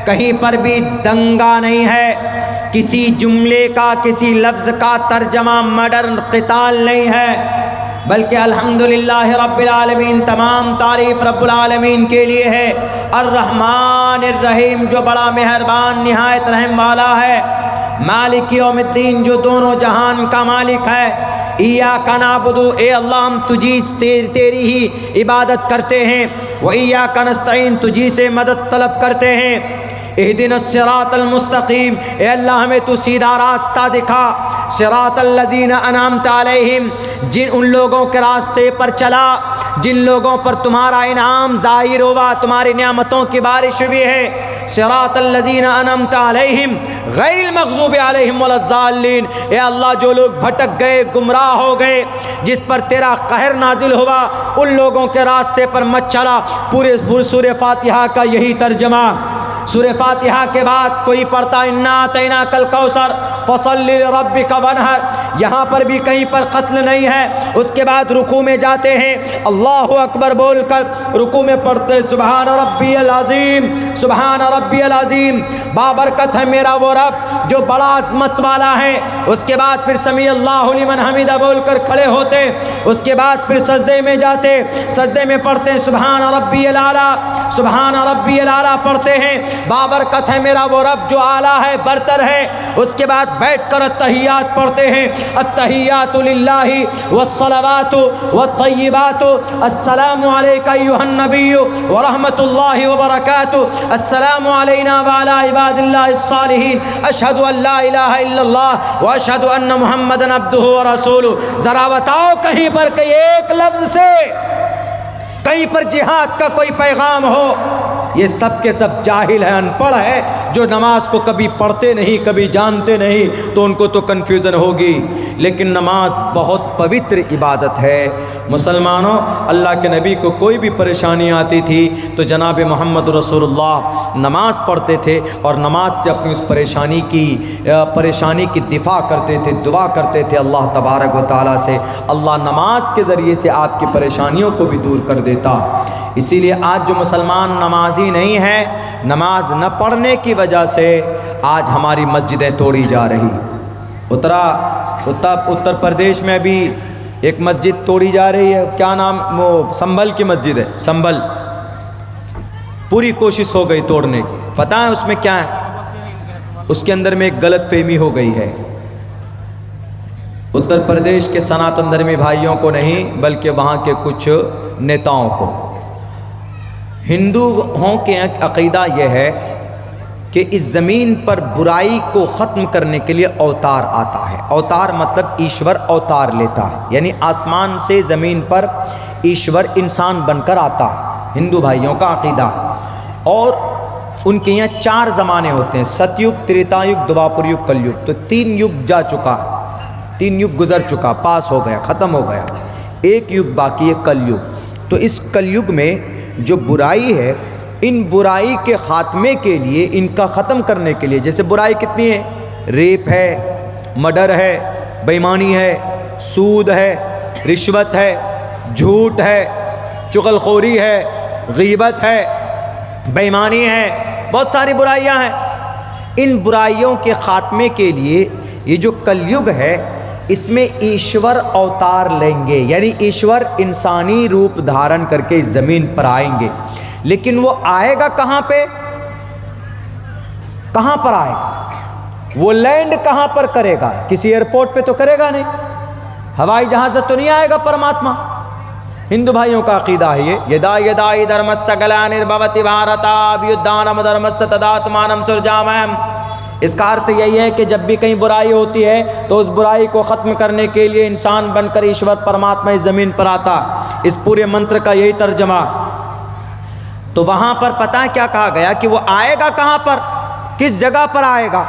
کہیں پر بھی دنگا نہیں ہے، کسی جملے کا، کسی لفظ کا ترجمہ مڈرن قتال نہیں ہے، بلکہ الحمدللہ رب العالمین، تمام تعریف رب العالمین کے لیے ہے، الرحمن الرحیم جو بڑا مہربان نہایت رحم والا ہے، مالک یوم الدین جو دونوں جہان کا مالک ہے، ایاک نعبد، اے اللہ ہم تیری ہی عبادت کرتے ہیں، و ایاک نستعین تجھی سے مدد طلب کرتے ہیں، اہدنا الصراط المستقیم، اے اللہ ہمیں تو سیدھا راستہ دکھا، صراط الذین انعمت علیہم، جن ان لوگوں کے راستے پر چلا جن لوگوں پر تمہارا انعام ظاہر ہوا، تمہاری نعمتوں کی بارش ہوئی ہے، صراط الذین انعمت علیہم غیر المغضوب علیہم ولا الضالین، اے اللہ جو لوگ بھٹک گئے، گمراہ ہو گئے، جس پر تیرا قہر نازل ہوا، ان لوگوں کے راستے پر مت چلا۔ پورے سورہ فاتحہ کا یہی ترجمہ۔ سورہ فاتحہ کے بعد کوئی پڑھتا انا اعطیناک الکوثر فصلی لربک وانحر، یہاں پر بھی کہیں پر قتل نہیں ہے۔ اس کے بعد رکوع میں جاتے ہیں، اللہ اکبر بول کر رکوع میں پڑھتے سبحان ربی العظیم، سبحان ربی العظیم، بابرکت ہے میرا وہ رب جو بڑا عظمت والا ہے۔ اس کے بعد پھر سمیع اللہ لمن حمدہ بول کر کھڑے ہوتے، اس کے بعد پھر سجدے میں جاتے، سجدے میں پڑھتے سبحان ربی الاعلیٰ، سبحان ربی الاعلیٰ پڑھتے ہیں، بابرکت ہے میرا وہ رب جو اعلیٰ ہے، برتر ہے۔ اس کے بعد بیٹھ کر التحیات پڑھتے ہیں، التحیات للہ والصلوات والطیبات، السلام علیک ایھا النبی ورحمۃ اللہ وبرکاتہ، السلام علینا وعلی عباد اللہ الصالحین، اشہد ان لا الہ الا اللہ واشہد ان محمدا عبدہ ورسولہ۔ ذرا بتاؤ کہیں پر کہ ایک لفظ سے کہیں پر جہاد کا کوئی پیغام ہو؟ یہ سب کے سب جاہل ہیں، ان پڑھ ہے، جو نماز کو کبھی پڑھتے نہیں، کبھی جانتے نہیں، تو ان کو تو کنفیوژن ہوگی۔ لیکن نماز بہت پوتر عبادت ہے۔ مسلمانوں، اللہ کے نبی کو کوئی بھی پریشانی آتی تھی تو جناب محمد رسول اللہ نماز پڑھتے تھے اور نماز سے اپنی اس پریشانی کی دفاع کرتے تھے، دعا کرتے تھے اللہ تبارک و تعالیٰ سے۔ اللہ نماز کے ذریعے سے آپ کی پریشانیوں کو بھی دور کر دیتا۔ اسی لیے آج جو مسلمان نمازی نہیں ہیں، نماز نہ پڑھنے کی وجہ سے آج ہماری مسجدیں توڑی جا رہی۔ اتر پردیش میں بھی ایک مسجد توڑی جا رہی ہے، کیا نام، وہ سنبھل کی مسجد ہے، سنبھل، پوری کوشش ہو گئی توڑنے کی۔ پتہ ہے اس میں کیا ہے؟ اس کے اندر میں ایک غلط فہمی ہو گئی ہے۔ اتر پردیش کے سناتن دھرمی بھائیوں کو نہیں، بلکہ وہاں کے کچھ نیتاؤں کو، ہندوؤں کے عقیدہ یہ ہے کہ اس زمین پر برائی کو ختم کرنے کے لیے اوتار آتا ہے۔ اوتار مطلب ایشور اوتار لیتا ہے، یعنی آسمان سے زمین پر ایشور انسان بن کر آتا ہے، ہندو بھائیوں کا عقیدہ ہے۔ اور ان کے یہاں 4 زمانے ہوتے ہیں، ستیگ، تریتا یگ، دوپر یگ، کل یگ۔ تو 3 یگ جا چکا ہے، 3 یگ گزر چکا، پاس ہو گیا، ختم ہو گیا، ایک یگ باقی ہے، کل یگ۔ تو اس کل یگ میں جو برائی ہے، ان برائی کے خاتمے کے لیے، ان کا ختم کرنے کے لیے، جیسے برائی کتنی ہے، ریپ ہے، مرڈر ہے، بے ایمانی ہے، سود ہے، رشوت ہے، جھوٹ ہے، چغل خوری ہے، غیبت ہے، بے ایمانی ہے، بہت ساری برائیاں ہیں۔ ان برائیوں کے خاتمے کے لیے یہ جو کل یگ ہے، اس میں ایشور اوتار لیں گے، یعنی ایشور انسانی روپ دھارن کر کے اس زمین پر آئیں گے۔ لیکن وہ آئے گا کہاں پہ؟ کہاں پر آئے گا؟ وہ لینڈ کہاں پر کرے گا؟ کسی ایئرپورٹ پہ تو کرے گا نہیں، ہوائی جہاز سے تو نہیں آئے گا پرماتما۔ ہندو بھائیوں کا عقیدہ ہے یہ، یدا یدائی دھرمسہ گلانربھوتی بھارتا ابھیدھانم دھرمسہ تداتمانم سرجامم۔ اس کا ارتھ یہی ہے کہ جب بھی کہیں برائی ہوتی ہے تو اس برائی کو ختم کرنے کے لیے انسان بن کر ایشور پرماتما اس زمین پر آتا۔ اس پورے منتر کا یہی ترجمہ۔ تو وہاں پر پتہ کیا کہا گیا کہ وہ آئے گا کہاں پر، کس جگہ پر آئے گا؟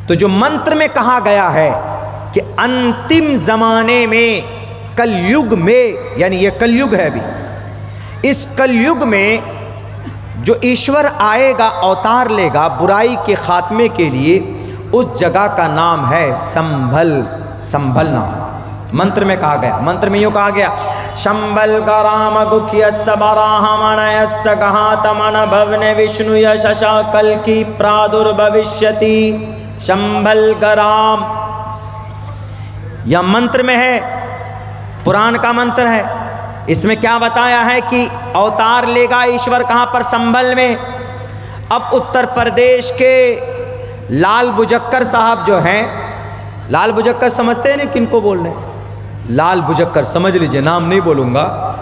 تو جو منتر میں کہا گیا ہے کہ انتم زمانے میں کل یگ میں، یعنی یہ کل یگ ہے ابھی، اس کل یگ میں جو ایشور آئے گا، اوتار لے گا برائی کے خاتمے کے لیے، اس جگہ کا نام ہے سنبھل، سنبھلنا منتر میں کہا گیا۔ منتر میں یوں کہا گیا، شمبل کرام گکھیس براہمن یس گہاتمن بھون وشنو یششا کل کی پرادربھوشیتی۔ شمبل گرام یا منتر میں ہے، پران کا منتر ہے، اس میں کیا بتایا ہے کہ اوتار لے گا ایشور کہاں پر؟ سنبھل میں۔ اب اتر پردیش کے لال بجکر صاحب جو ہیں، لال بجکر سمجھتے ہیں نا کن کو بول رہے ہیں؟ لال بجکر سمجھ لیجئے، نام نہیں بولوں گا،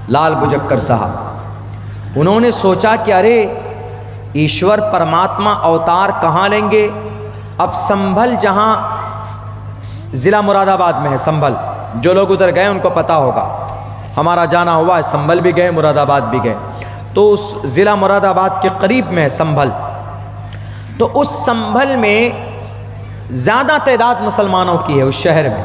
لال بجکر صاحب، انہوں نے سوچا کہ ارے ایشور پرماتما اوتار کہاں لیں گے؟ اب سنبھل جہاں ضلع مراد آباد میں ہے، سنبھل، جو لوگ ادھر گئے ان کو پتہ ہوگا، ہمارا جانا ہوا ہے، سنبھل بھی گئے، مراد آباد بھی گئے، تو اس ضلع مراد آباد کے قریب میں ہے سنبھل۔ تو اس سنبھل میں زیادہ تعداد مسلمانوں کی ہے اس شہر میں،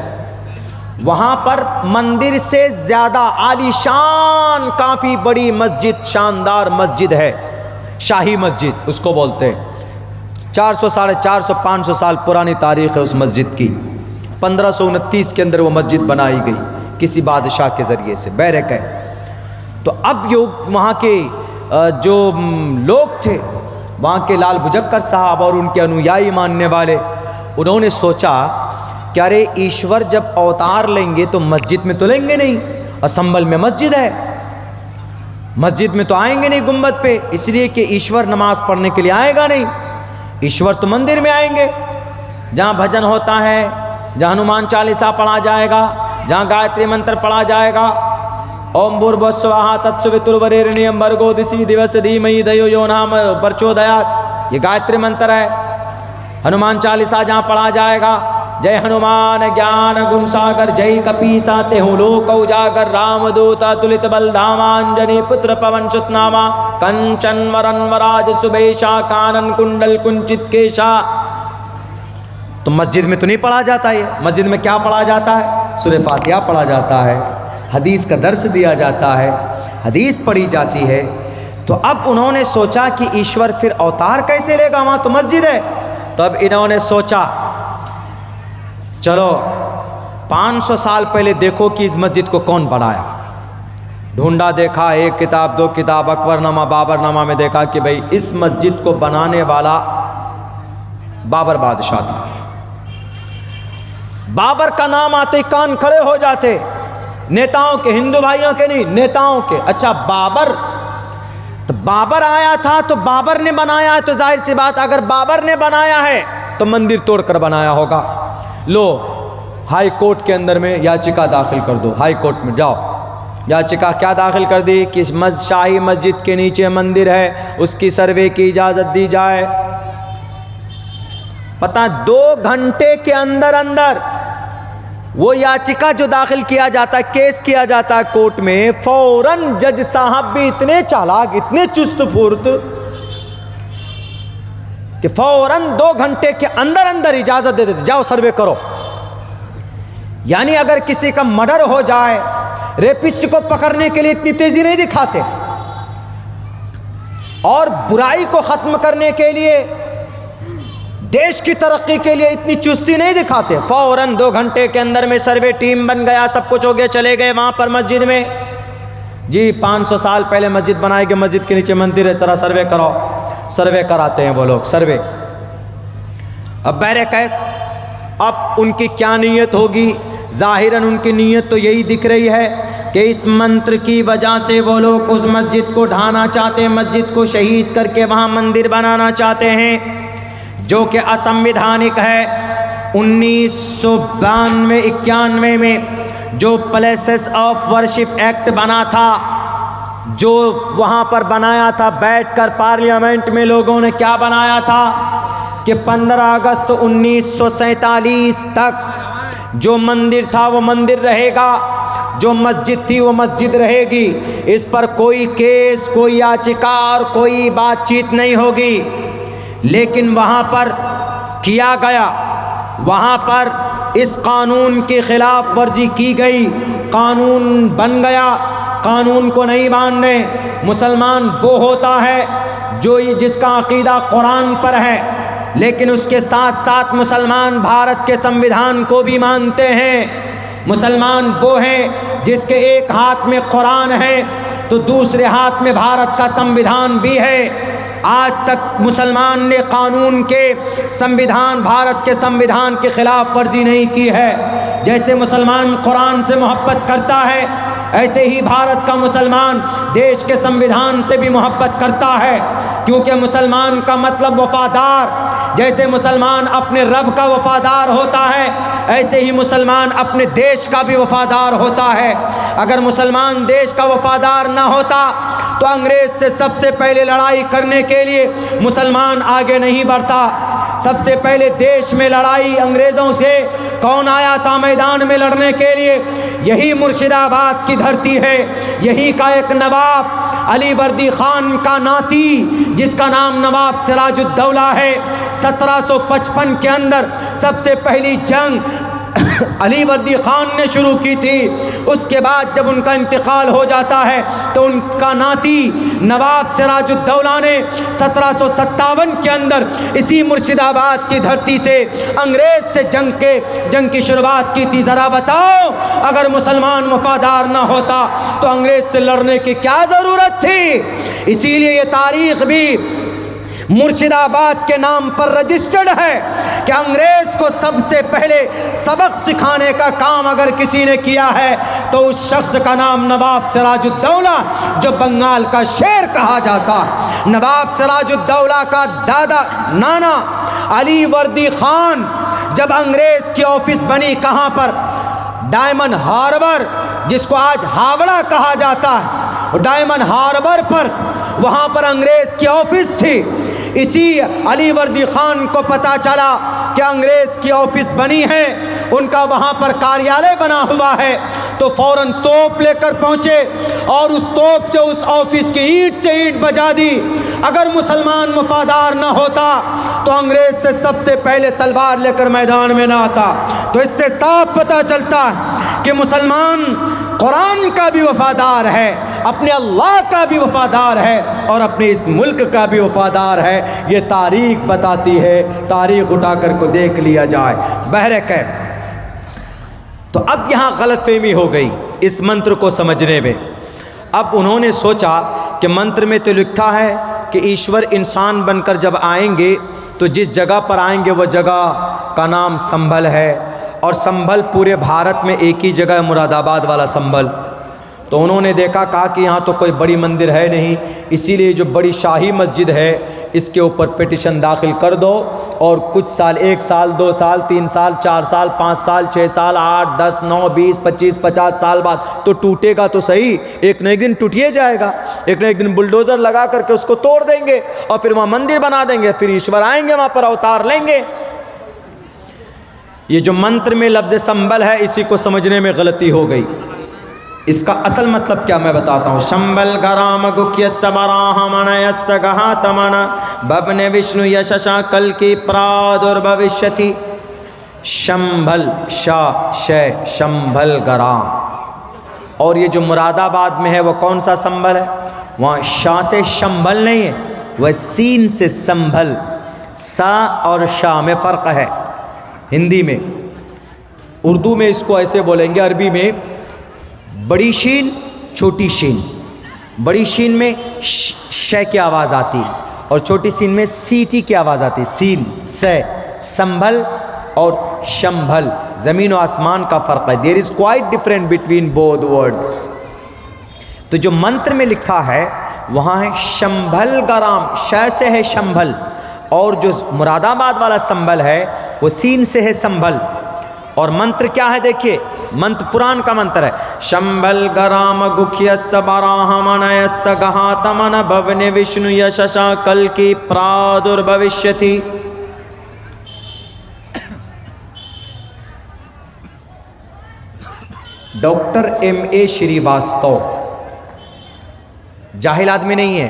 وہاں پر مندر سے زیادہ عالی شان کافی بڑی مسجد، شاندار مسجد ہے، شاہی مسجد اس کو بولتے ہیں، 400 ساڑھے 400 500 سال پرانی تاریخ ہے اس مسجد کی، 1529 کے اندر وہ مسجد بنائی گئی کسی بادشاہ کے ذریعے سے، بیرک ہے۔ تو اب وہاں کے جو لوگ تھے، وہاں کے لال بجکر صاحب اور ان کے انویائی ماننے والے، انہوں نے سوچا کہ ارے ایشور جب اوتار لیں گے تو مسجد میں تو لیں گے نہیں، اور سنبھل میں مسجد ہے، مسجد میں تو آئیں گے نہیں گنبد پہ، اس لیے کہ ایشور نماز پڑھنے کے لیے آئے گا نہیں، ایشور تو مندر میں آئیں گے جہاں بھجن ہوتا ہے، جہاں ہنومان چالیسا پڑھا جائے گا، جہاں گایتری منتر پڑھا جائے گا، اوم بھوربھوسواہا تتسویترورینیم بھرگو دسی دیوس دھیمہی دھیو یو نہ پرچودیات، یہ گایتری منتر ہے۔ ہنومان چالیسا جہاں پڑھا جائے گا، جے ہنومان گیان گن ساگر جے کپیسا تہو لوک اجاگر رام دوتا تلت بل دھامانجنی پتر پون ست ناما کنچن ورن وراج سبیشا کانن کنڈل کنچت کیشا۔ تو مسجد میں تو نہیں پڑھا جاتا، یہ مسجد میں کیا پڑھا جاتا ہے؟ سورہ فاتحہ پڑھا جاتا ہے، حدیث کا درس دیا جاتا ہے، حدیث پڑھی جاتی ہے۔ تو اب انہوں نے سوچا کہ ایشور پھر اوتار کیسے لے گا، وہاں تو مسجد ہے۔ تو اب انہوں نے سوچا چلو 500 سال پہلے دیکھو کہ اس مسجد کو کون بنایا۔ ڈھونڈا، دیکھا، ایک کتاب، دو کتاب، اکبر نامہ، بابر نامہ میں دیکھا کہ بھئی اس مسجد کو بنانے والا بابر بادشاہ تھا۔ بابر کا نام آتے کان کھڑے ہو جاتے، نیتاؤں کے، ہندو بھائیوں کے نہیں، نیتاؤں کے۔ اچھا بابر، تو بابر آیا تھا تو بابر نے بنایا ہے، تو ظاہر سی بات اگر بابر نے بنایا ہے تو مندر توڑ کر بنایا ہوگا۔ لو ہائی کورٹ کے اندر میں یاچکا داخل کر دو، ہائی کورٹ میں جاؤ، یاچکا کیا داخل کر دی کہ اس شاہی مسجد کے نیچے مندر ہے، اس کی سروے کی اجازت دی جائے۔ پتہ 2 گھنٹے کے اندر اندر وہ یاچکا جو داخل کیا جاتا ہے، کیس کیا جاتا ہے کورٹ میں، فوراً جج صاحب بھی اتنے چالاک، اتنے چست پھرت کہ فوراً 2 گھنٹے کے اندر اندر اجازت دے دیتے، جاؤ سروے کرو۔ یعنی اگر کسی کا مرڈر ہو جائے، ریپسٹ کو پکڑنے کے لیے اتنی تیزی نہیں دکھاتے، اور برائی کو ختم کرنے کے لیے، دیش کی ترقی کے لیے اتنی چستی نہیں دکھاتے۔ فوراً 2 گھنٹے کے اندر میں سروے ٹیم بن گیا، سب کچھ ہو گیا، چلے گئے وہاں پر مسجد میں، جی 500 سال پہلے مسجد بنائی گئی، مسجد کے نیچے مندر ہے، ذرا سروے کرو۔ سروے کراتے ہیں وہ لوگ، سروے۔ اب بہر کیف اب ان کی کیا نیت ہوگی؟ ظاہراً ان کی نیت تو یہی دکھ رہی ہے کہ اس منتر کی وجہ سے وہ لوگ اس مسجد کو ڈھانا چاہتے ہیں، مسجد کو شہید کر کے وہاں مندر بنانا چاہتے ہیں، جو کہ اسنویدھانک ہے۔ 1992-91 میں جو پلیسز آف ورشپ ایکٹ بنا تھا، جو وہاں پر بنایا تھا بیٹھ کر پارلیمنٹ میں، لوگوں نے کیا بنایا تھا کہ 15 اگست 1947 تک جو مندر تھا وہ مندر رہے گا، جو مسجد تھی وہ مسجد رہے گی، اس پر کوئی کیس، کوئی یاچکا اور کوئی بات چیت نہیں ہوگی۔ لیکن وہاں پر کیا گیا، وہاں پر اس قانون کی خلاف ورزی کی گئی، قانون بن گیا، قانون کو نہیں ماننے۔ مسلمان وہ ہوتا ہے جو جس کا عقیدہ قرآن پر ہے، لیکن اس کے ساتھ ساتھ مسلمان بھارت کے سمویدھان کو بھی مانتے ہیں۔ مسلمان وہ ہیں جس کے ایک ہاتھ میں قرآن ہے تو دوسرے ہاتھ میں بھارت کا سمویدھان بھی ہے۔ آج تک مسلمان نے قانون کے سمویدھان، بھارت کے سمویدھان کے خلاف ورزی نہیں کی ہے۔ جیسے مسلمان قرآن سے محبت کرتا ہے، ایسے ہی بھارت کا مسلمان دیش کے سمویدھان سے بھی محبت کرتا ہے، کیونکہ مسلمان کا مطلب وفادار۔ جیسے مسلمان اپنے رب کا وفادار ہوتا ہے، ایسے ہی مسلمان اپنے دیش کا بھی وفادار ہوتا ہے۔ اگر مسلمان دیش کا وفادار نہ ہوتا تو انگریز سے سب سے پہلے لڑائی کرنے کے لیے مسلمان آگے نہیں بڑھتا۔ سب سے پہلے دیش میں لڑائی انگریزوں سے کون آیا تھا میدان میں لڑنے کے لیے؟ یہی مرشد آباد کی دھرتی ہے، یہی کا ایک نواب علی وردی خان کا ناتی جس کا نام نواب سراج الدولہ ہے۔ 1755 کے اندر سب سے پہلی جنگ علی وردی خان نے شروع کی تھی۔ اس کے بعد جب ان کا انتقال ہو جاتا ہے تو ان کا ناتی نواب سراج الدولہ نے 1757 کے اندر اسی مرشد آباد کی دھرتی سے انگریز سے جنگ کی شروعات کی تھی۔ ذرا بتاؤ، اگر مسلمان وفادار نہ ہوتا تو انگریز سے لڑنے کی کیا ضرورت تھی؟ اسی لیے یہ تاریخ بھی مرشد آباد کے نام پر رجسٹرڈ ہے کہ انگریز کو سب سے پہلے سبق سکھانے کا کام اگر کسی نے کیا ہے تو اس شخص کا نام نواب سراج الدولہ، جو بنگال کا شیر کہا جاتا۔ نواب سراج الدولہ کا دادا نانا علی وردی خان جب انگریز کی آفس بنی کہاں پر؟ ڈائمنڈ ہاربر، جس کو آج ہاوڑہ کہا جاتا ہے، ڈائمنڈ ہاربر پر وہاں پر انگریز کی آفس تھی۔ اسی علی وردی خان کو پتہ چلا کہ انگریز کی آفس بنی ہے، ان کا وہاں پر کاریالے بنا ہوا ہے، تو فوراً توپ لے کر پہنچے اور اس توپ سے اس آفس کی اینٹ سے اینٹ بجا دی۔ اگر مسلمان وفادار نہ ہوتا تو انگریز سے سب سے پہلے تلوار لے کر میدان میں نہ آتا۔ تو اس سے صاف پتہ چلتا ہے کہ مسلمان قرآن کا بھی وفادار ہے، اپنے اللہ کا بھی وفادار ہے، اور اپنے اس ملک کا بھی وفادار ہے۔ یہ تاریخ بتاتی ہے، تاریخ اٹھا کر کو دیکھ لیا جائے۔ بہرکیف تو اب یہاں غلط فہمی ہو گئی اس منتر کو سمجھنے میں۔ اب انہوں نے سوچا کہ منتر میں تو لکھا ہے کہ ایشور انسان بن کر جب آئیں گے تو جس جگہ پر آئیں گے وہ جگہ کا نام سنبھل ہے، اور سنبھل پورے بھارت میں ایک ہی جگہ ہے، مراد آباد والا سنبھل۔ تو انہوں نے دیکھا، کہا کہ یہاں تو کوئی بڑی مندر ہے نہیں، اسی لیے جو بڑی شاہی مسجد ہے اس کے اوپر پٹیشن داخل کر دو، اور کچھ سال، 1 سال 2 سال 3 سال 4 سال 5 سال 6 سال 8 10 9 20 25 50 سال بعد تو ٹوٹے گا تو صحیح، ایک نہ ایک دن ٹوٹیے جائے گا، ایک نہ ایک دن بلڈوزر لگا کر کے اس کو توڑ دیں گے اور پھر وہاں مندر بنا دیں گے، پھر ایشور آئیں گے وہاں پر اوتار لیں گے۔ یہ جو منتر میں لفظ سنبل ہے اسی کو سمجھنے میں غلطی ہو گئی۔ اس کا اصل مطلب کیا میں بتاتا ہوں۔ شمبل گرام گکھیہ سبراہمن یس گہاتمن ببن وشنو یششا کل کی پرادربھوشیتی۔ شمبل شے شمبل گرام، اور یہ جو مراد آباد میں ہے وہ کون سا سنبھل ہے؟ وہاں شاہ سے شمبل نہیں ہے، وہ سین سے سنبھل، سا اور شاہ میں فرق ہے۔ ہندی میں، اردو میں اس کو ایسے بولیں گے، عربی میں بڑی شین چھوٹی شین، بڑی شین میں ش کی آواز آتی اور چھوٹی سین میں سی ٹی کی آواز آتی، سین سے۔ سنبھل اور شمبھل زمین و آسمان کا فرق ہے، there is quite different between both words. تو جو منتر میں لکھا ہے وہاں ہے شمبھل گرام، ش سے ہے شمبھل، اور جو مراد آباد والا سنبھل ہے وہ سین سے ہے سنبھل۔ اور منتر کیا ہے دیکھیے، منتر پران کا منتر ہے، شمبل گرام گکھیہ سبراہمن یس گہاتمن بھون وشنو یششا کل کی پرادربھوشیتی۔ Doctor M.A. شریواستو جاہل آدمی نہیں ہے،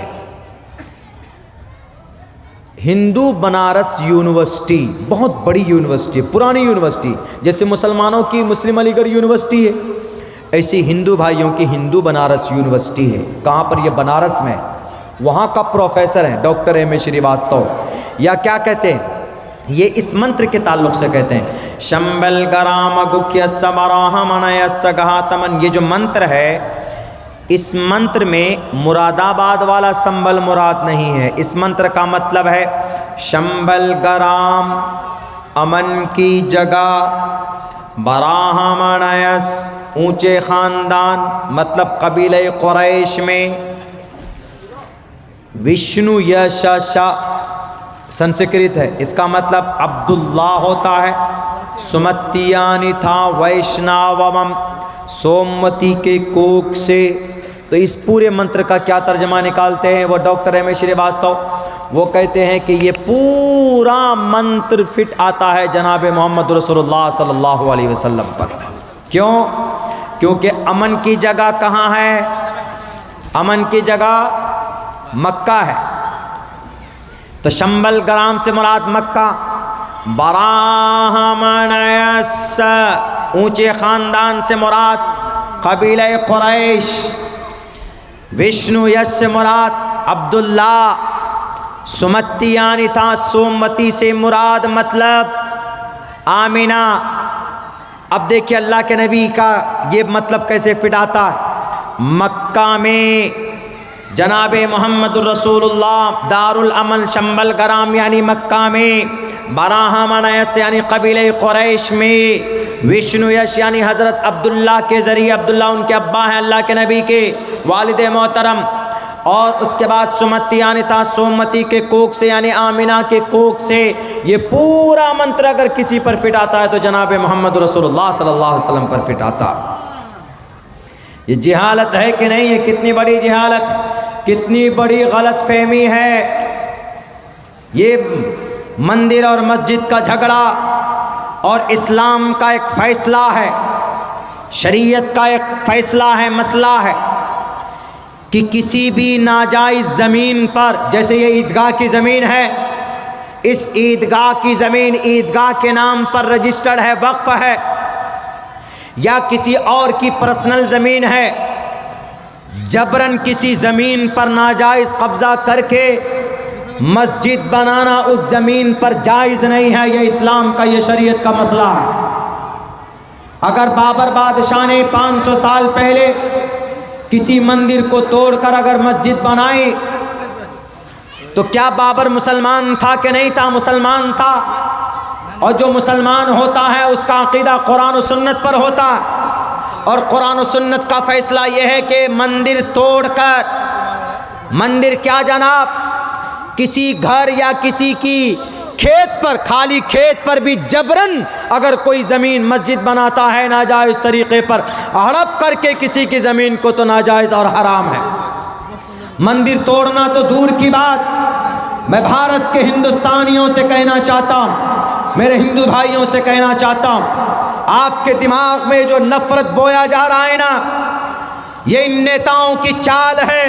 ہندو بنارس یونیورسٹی بہت بڑی یونیورسٹی ہے، پرانی یونیورسٹی، جیسے مسلمانوں کی مسلم علی گڑھ یونیورسٹی ہے، ایسی ہندو بھائیوں کی ہندو بنارس یونیورسٹی ہے۔ کہاں پر؟ یہ بنارس میں۔ وہاں کا پروفیسر ہیں ڈاکٹر ایم اے شریواستو، یا کیا کہتے ہیں، یہ اس منتر کے تعلق سے کہتے ہیں شمبل گرام گکھیا سبراہمنیا سگہاتمن۔ یہ جو منتر ہے، اس منتر میں مراد آباد والا سنبل مراد نہیں ہے۔ اس منتر کا مطلب ہے شمبل گرام، امن کی جگہ، براہمنیس، اونچے خاندان، مطلب قبیلہ قریش میں، وشنو یششا سنسکرت ہے، اس کا مطلب عبداللہ ہوتا ہے، سمتیانی تھا ویشناوم، سومتی کے کوک سے۔ تو اس پورے منتر کا کیا ترجمہ نکالتے ہیں وہ ڈاکٹر ایم اے شریواستو؟ وہ کہتے ہیں کہ یہ پورا منتر فٹ آتا ہے جناب محمد رسول اللہ صلی اللہ علیہ وسلم پر۔ کیوں؟ کیونکہ امن کی جگہ کہاں ہے؟ امن کی جگہ مکہ ہے، تو شمبل گرام سے مراد مکہ، براہمنیس اونچے خاندان سے مراد قبیلہ قریش، وشنو یش سے مراد عبداللہ، سمتیانی تھا سومتی سے مراد مطلب آمینہ۔ اب دیکھیے اللہ کے نبی کا یہ مطلب کیسے فٹ آتا ہے۔ مکہ میں جناب محمد الرسول اللہ، دار الامن شمبل گرام یعنی مکہ میں، براہمنیس یعنی قبیلہ قریش میں، وشنو یش یعنی حضرت عبداللہ کے ذریعے، عبداللہ ان کے ابا ہیں اللہ کے نبی کے والد محترم، اور اس کے بعد سمتی یعنی تھا سومتی کے کوک سے یعنی آمینہ کے کوک سے۔ یہ پورا منتر اگر کسی پر فٹ آتا ہے تو جناب محمد رسول اللہ صلی اللہ علیہ وسلم پر فٹ آتا۔ یہ جہالت ہے کہ نہیں؟ یہ کتنی بڑی جہالت ہے، کتنی بڑی غلط فہمی ہے۔ یہ مندر اور مسجد کا جھگڑا اور اسلام کا ایک فیصلہ ہے، شریعت کا ایک فیصلہ ہے، مسئلہ ہے کہ کسی بھی ناجائز زمین پر، جیسے یہ عیدگاہ کی زمین ہے، اس عیدگاہ کی زمین عیدگاہ کے نام پر رجسٹرڈ ہے، وقف ہے، یا کسی اور کی پرسنل زمین ہے، جبراً کسی زمین پر ناجائز قبضہ کر کے مسجد بنانا اس زمین پر جائز نہیں ہے۔ یہ اسلام کا، یہ شریعت کا مسئلہ ہے۔ اگر بابر بادشاہ نے 500 سال پہلے کسی مندر کو توڑ کر اگر مسجد بنائی تو کیا بابر مسلمان تھا کہ نہیں تھا؟ مسلمان تھا، اور جو مسلمان ہوتا ہے اس کا عقیدہ قرآن و سنت پر ہوتا ہے، اور قرآن و سنت کا فیصلہ یہ ہے کہ مندر توڑ کر، مندر کیا جناب، کسی گھر یا کسی کی کھیت پر، خالی کھیت پر بھی جبراً اگر کوئی زمین مسجد بناتا ہے ناجائز طریقے پر، ہڑپ کر کے کسی کی زمین کو، تو ناجائز اور حرام ہے۔ مندر توڑنا تو دور کی بات، میں بھارت کے ہندوستانیوں سے کہنا چاہتا ہوں، میرے ہندو بھائیوں سے کہنا چاہتا ہوں، آپ کے دماغ میں جو نفرت بویا جا رہا ہے نا، یہ ان نیتاؤں کی چال ہے،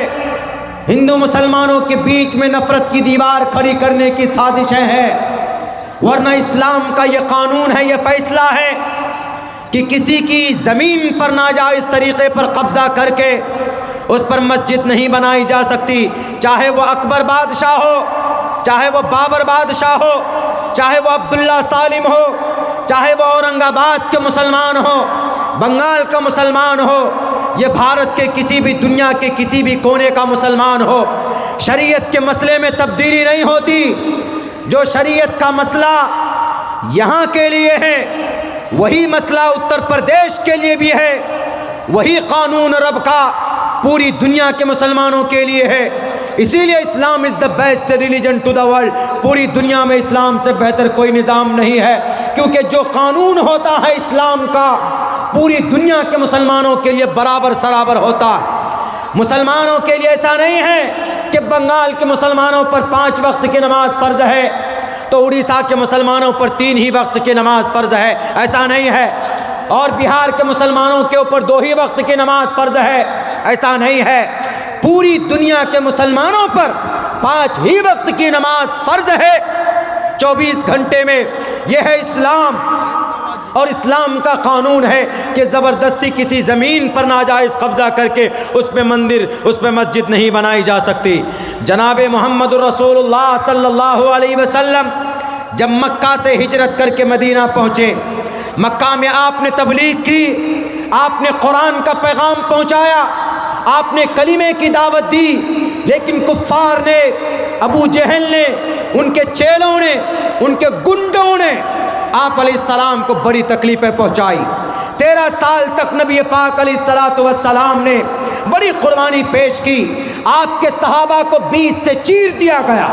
ہندو مسلمانوں کے بیچ میں نفرت کی دیوار کھڑی کرنے کی سازشیں ہیں، ورنہ اسلام کا یہ قانون ہے، یہ فیصلہ ہے کہ کسی کی زمین پر ناجائز طریقے پر قبضہ کر کے اس پر مسجد نہیں بنائی جا سکتی، چاہے وہ اکبر بادشاہ ہو، چاہے وہ بابر بادشاہ ہو، چاہے وہ عبداللہ سالم ہو، چاہے وہ اورنگ آباد کے مسلمان ہو، بنگال کا مسلمان ہو، یہ بھارت کے کسی بھی، دنیا کے کسی بھی کونے کا مسلمان ہو، شریعت کے مسئلے میں تبدیلی نہیں ہوتی۔ جو شریعت کا مسئلہ یہاں کے لیے ہے وہی مسئلہ اتر پردیش کے لیے بھی ہے، وہی قانون رب کا پوری دنیا کے مسلمانوں کے لیے ہے۔ اسی لیے Islam is the best religion to the world, پوری دنیا میں اسلام سے بہتر کوئی نظام نہیں ہے، کیونکہ جو قانون ہوتا ہے اسلام کا پوری دنیا کے مسلمانوں کے لیے برابر سرابر ہوتا ہے۔ مسلمانوں کے لیے ایسا نہیں ہے کہ بنگال کے مسلمانوں پر 5 وقت کی نماز فرض ہے تو اڑیسہ کے مسلمانوں پر 3 ہی وقت کی نماز فرض ہے، ایسا نہیں ہے، اور بہار کے مسلمانوں کے اوپر 2 ہی وقت کی نماز فرض ہے، ایسا نہیں ہے۔ پوری دنیا کے مسلمانوں پر 5 ہی وقت کی نماز فرض ہے 24 گھنٹے میں. یہ ہے اسلام. اور اسلام کا قانون ہے کہ زبردستی کسی زمین پر ناجائز قبضہ کر کے اس پہ مندر، اس پہ مسجد نہیں بنائی جا سکتی. جناب محمد رسول اللہ صلی اللہ علیہ وسلم جب مکہ سے ہجرت کر کے مدینہ پہنچے، مکہ میں آپ نے تبلیغ کی، آپ نے قرآن کا پیغام پہنچایا، آپ نے کلمے کی دعوت دی. لیکن کفار نے، ابو جہل نے، ان کے چیلوں نے، ان کے گنڈوں نے آپ علیہ السلام کو بڑی تکلیفیں پہنچائی. 13 سال تک نبی پاک علیہ السلام نے بڑی قربانی پیش کی. آپ کے صحابہ کو 20 سے چیر دیا گیا.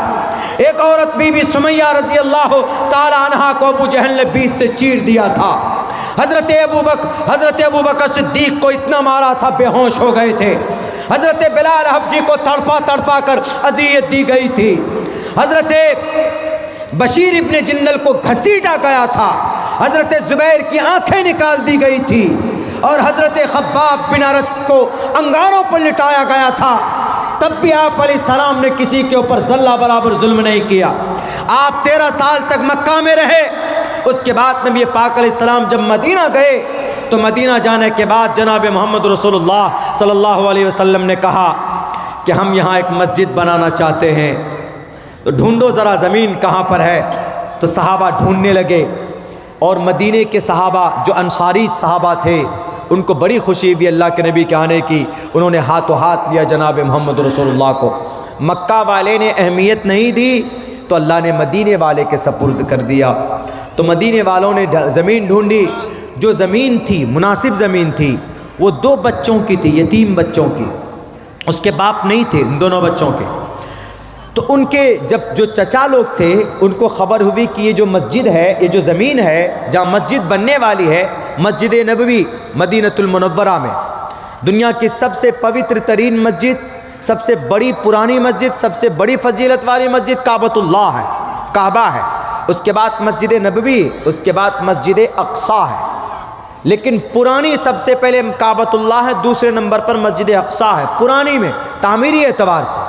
ایک عورت بی بی سمیہ رضی اللہ تعالی عنہا کو ابو جہل نے 20 سے چیر دیا تھا. حضرت ابو بکر صدیق کو اتنا مارا تھا بے ہوش ہو گئے تھے. حضرت بلال حبشی کو تڑپا کر اذیت دی گئی تھی. حضرت بشیر ابن جندل کو گھسیٹا گیا تھا. حضرت زبیر کی آنکھیں نکال دی گئی تھی. اور حضرت خباب بن ارت کو انگاروں پر لٹایا گیا تھا. تب بھی آپ علیہ السلام نے کسی کے اوپر ذرہ برابر ظلم نہیں کیا. آپ 13 سال تک مکہ میں رہے. اس کے بعد نبی پاک علیہ السلام جب مدینہ گئے تو مدینہ جانے کے بعد جناب محمد رسول اللہ صلی اللہ علیہ وسلم نے کہا کہ ہم یہاں ایک مسجد بنانا چاہتے ہیں، تو ڈھونڈو ذرا زمین کہاں پر ہے. تو صحابہ ڈھونڈنے لگے، اور مدینے کے صحابہ جو انصاری صحابہ تھے ان کو بڑی خوشی ہوئی اللہ کے نبی کے آنے کی. انہوں نے ہاتھوں ہاتھ لیا جناب محمد رسول اللہ کو. مکہ والے نے اہمیت نہیں دی تو اللہ نے مدینے والے کے سپرد کر دیا. تو مدینے والوں نے زمین ڈھونڈی. جو زمین تھی مناسب زمین تھی وہ 2 بچوں کی تھی، یتیم بچوں کی. اس کے باپ نہیں تھے ان دونوں بچوں کے. تو ان کے جب جو چچا لوگ تھے ان کو خبر ہوئی کہ یہ جو مسجد ہے، یہ جو زمین ہے جہاں مسجد بننے والی ہے، مسجد نبوی مدینۃ المنورہ میں، دنیا کی سب سے پوتر ترین مسجد، سب سے بڑی پرانی مسجد، سب سے بڑی فضیلت والی مسجد کعبۃ اللہ ہے، کعبہ ہے. اس کے بعد مسجد نبوی، اس کے بعد مسجد اقصیٰ ہے. لیکن پرانی سب سے پہلے کعبۃ اللہ ہے، دوسرے نمبر پر مسجد اقصیٰ ہے پرانی میں تعمیری اعتبار سے،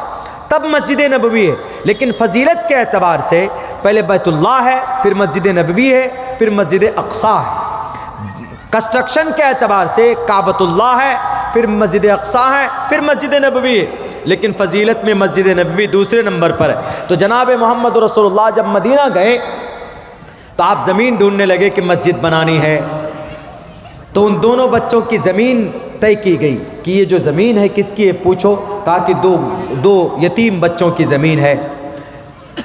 تب مسجد نبوی ہے. لیکن فضیلت کے اعتبار سے پہلے بیت اللہ ہے، پھر مسجد نبوی ہے، پھر مسجد اقصیٰ ہے. کنسٹرکشن کے اعتبار سے کعبۃ اللہ ہے، پھر مسجد اقصیٰ ہے، پھر مسجد نبوی ہے. لیکن فضیلت میں مسجد نبوی دوسرے نمبر پر ہے. تو جناب محمد رسول اللہ جب مدینہ گئے تو آپ زمین ڈھونڈنے لگے کہ مسجد بنانی ہے. تو ان دونوں بچوں کی زمین طے کی گئی کہ یہ جو زمین ہے کس کی ہے پوچھو. کہا کہ دو یتیم بچوں کی زمین ہے.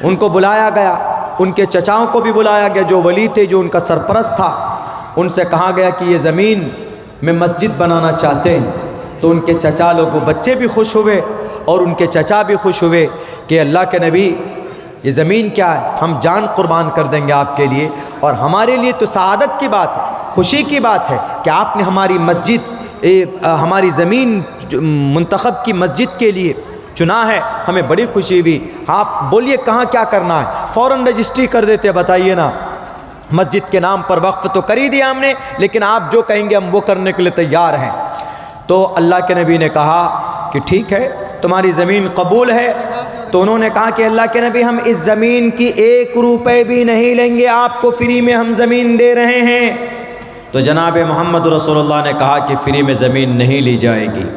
ان کو بلایا گیا، ان کے چچاؤں کو بھی بلایا گیا جو ولی تھے، جو ان کا سرپرست تھا. ان سے کہا گیا کہ یہ زمین میں مسجد بنانا چاہتے ہیں. تو ان کے چچا لوگوں بچے بھی خوش ہوئے اور ان کے چچا بھی خوش ہوئے کہ اللہ کے نبی یہ زمین کیا ہے، ہم جان قربان کر دیں گے آپ کے لیے. اور ہمارے لیے تو سعادت کی بات ہے، خوشی کی بات ہے کہ آپ نے ہماری مسجد، ہماری زمین منتخب کی مسجد کے لیے چنا ہے. ہمیں بڑی خوشی ہوئی. آپ بولیے کہاں کیا کرنا ہے، فوراً رجسٹری کر دیتے. بتائیے نا، مسجد کے نام پر وقف تو کر ہی دیا ہم نے، لیکن آپ جو کہیں گے ہم وہ کرنے کے لیے تیار ہیں. تو اللہ کے نبی نے کہا کہ ٹھیک ہے تمہاری زمین قبول ہے. تو انہوں نے کہا کہ اللہ کے نبی ہم اس زمین کی 1 روپے بھی نہیں لیں گے، آپ کو فری میں ہم زمین دے رہے ہیں. تو جناب محمد رسول اللہ نے کہا کہ فری میں زمین نہیں لی جائے گی،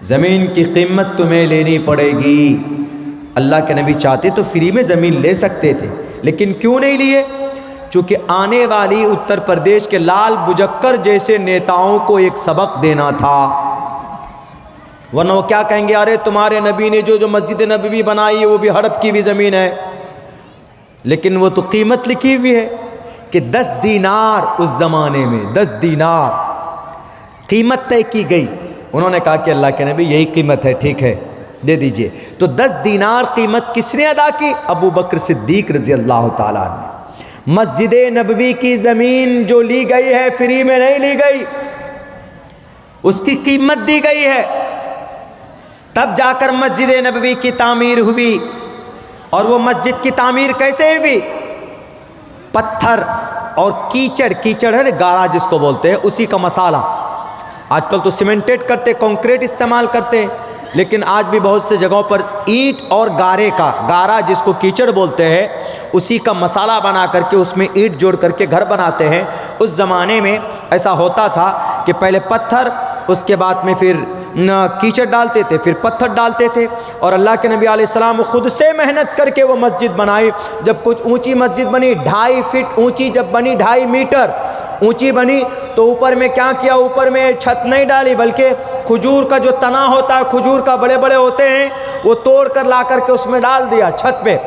زمین کی قیمت تمہیں لینی پڑے گی. اللہ کے نبی چاہتے تو فری میں زمین لے سکتے تھے، لیکن کیوں نہیں لیے؟ چونکہ آنے والی اتر پردیش کے لال بجکر جیسے نیتاؤں کو ایک سبق دینا تھا. ورنہ وہ کیا کہیں گے، ارے تمہارے نبی نے جو مسجد نبوی بنائی ہے وہ بھی ہڑپ کی بھی زمین ہے. لیکن وہ تو قیمت لکھی ہوئی ہے کہ 10 دینار، اس زمانے میں 10 دینار قیمت طے کی گئی. انہوں نے کہا کہ اللہ کے نبی یہی قیمت ہے، ٹھیک ہے دے دیجئے. تو 10 دینار قیمت کس نے ادا کی؟ ابو بکر صدیق رضی اللہ تعالیٰ عنہ. مسجد نبوی کی زمین جو لی گئی ہے فری میں نہیں لی گئی، اس کی قیمت دی گئی ہے. تب جا کر مسجد نبوی کی تعمیر ہوئی. اور وہ مسجد کی تعمیر کیسے ہوئی؟ پتھر اور کیچڑ ہے گاڑا جس کو بولتے ہیں، اسی کا مسالہ. آج کل تو سیمنٹیڈ کرتے، کنکریٹ استعمال کرتے، لیکن آج بھی بہت سے جگہوں پر اینٹ اور گارے کا، گارا جس کو کیچڑ بولتے ہیں، اسی کا مسالہ بنا کر کے اس میں اینٹ جوڑ کر کے گھر بناتے ہیں۔ اس زمانے میں ایسا ہوتا تھا کہ پہلے پتھر، اس کے بعد میں پھر کیچڑ ڈالتے تھے، پھر پتھر ڈالتے تھے، اور اللہ کے نبی علیہ السلام خود سے محنت کر کے وہ مسجد بنائی۔ جب کچھ اونچی مسجد بنی، 2.5 فٹ اونچی جب بنی، 2.5 میٹر اونچی بنی، تو اوپر میں کیا کیا، اوپر میں چھت نہیں ڈالی، بلکہ کھجور کا جو تنا ہوتا ہے، کھجور کا بڑے بڑے ہوتے ہیں، وہ توڑ کر لا کر کے اس میں ڈال دیا چھت پہ۔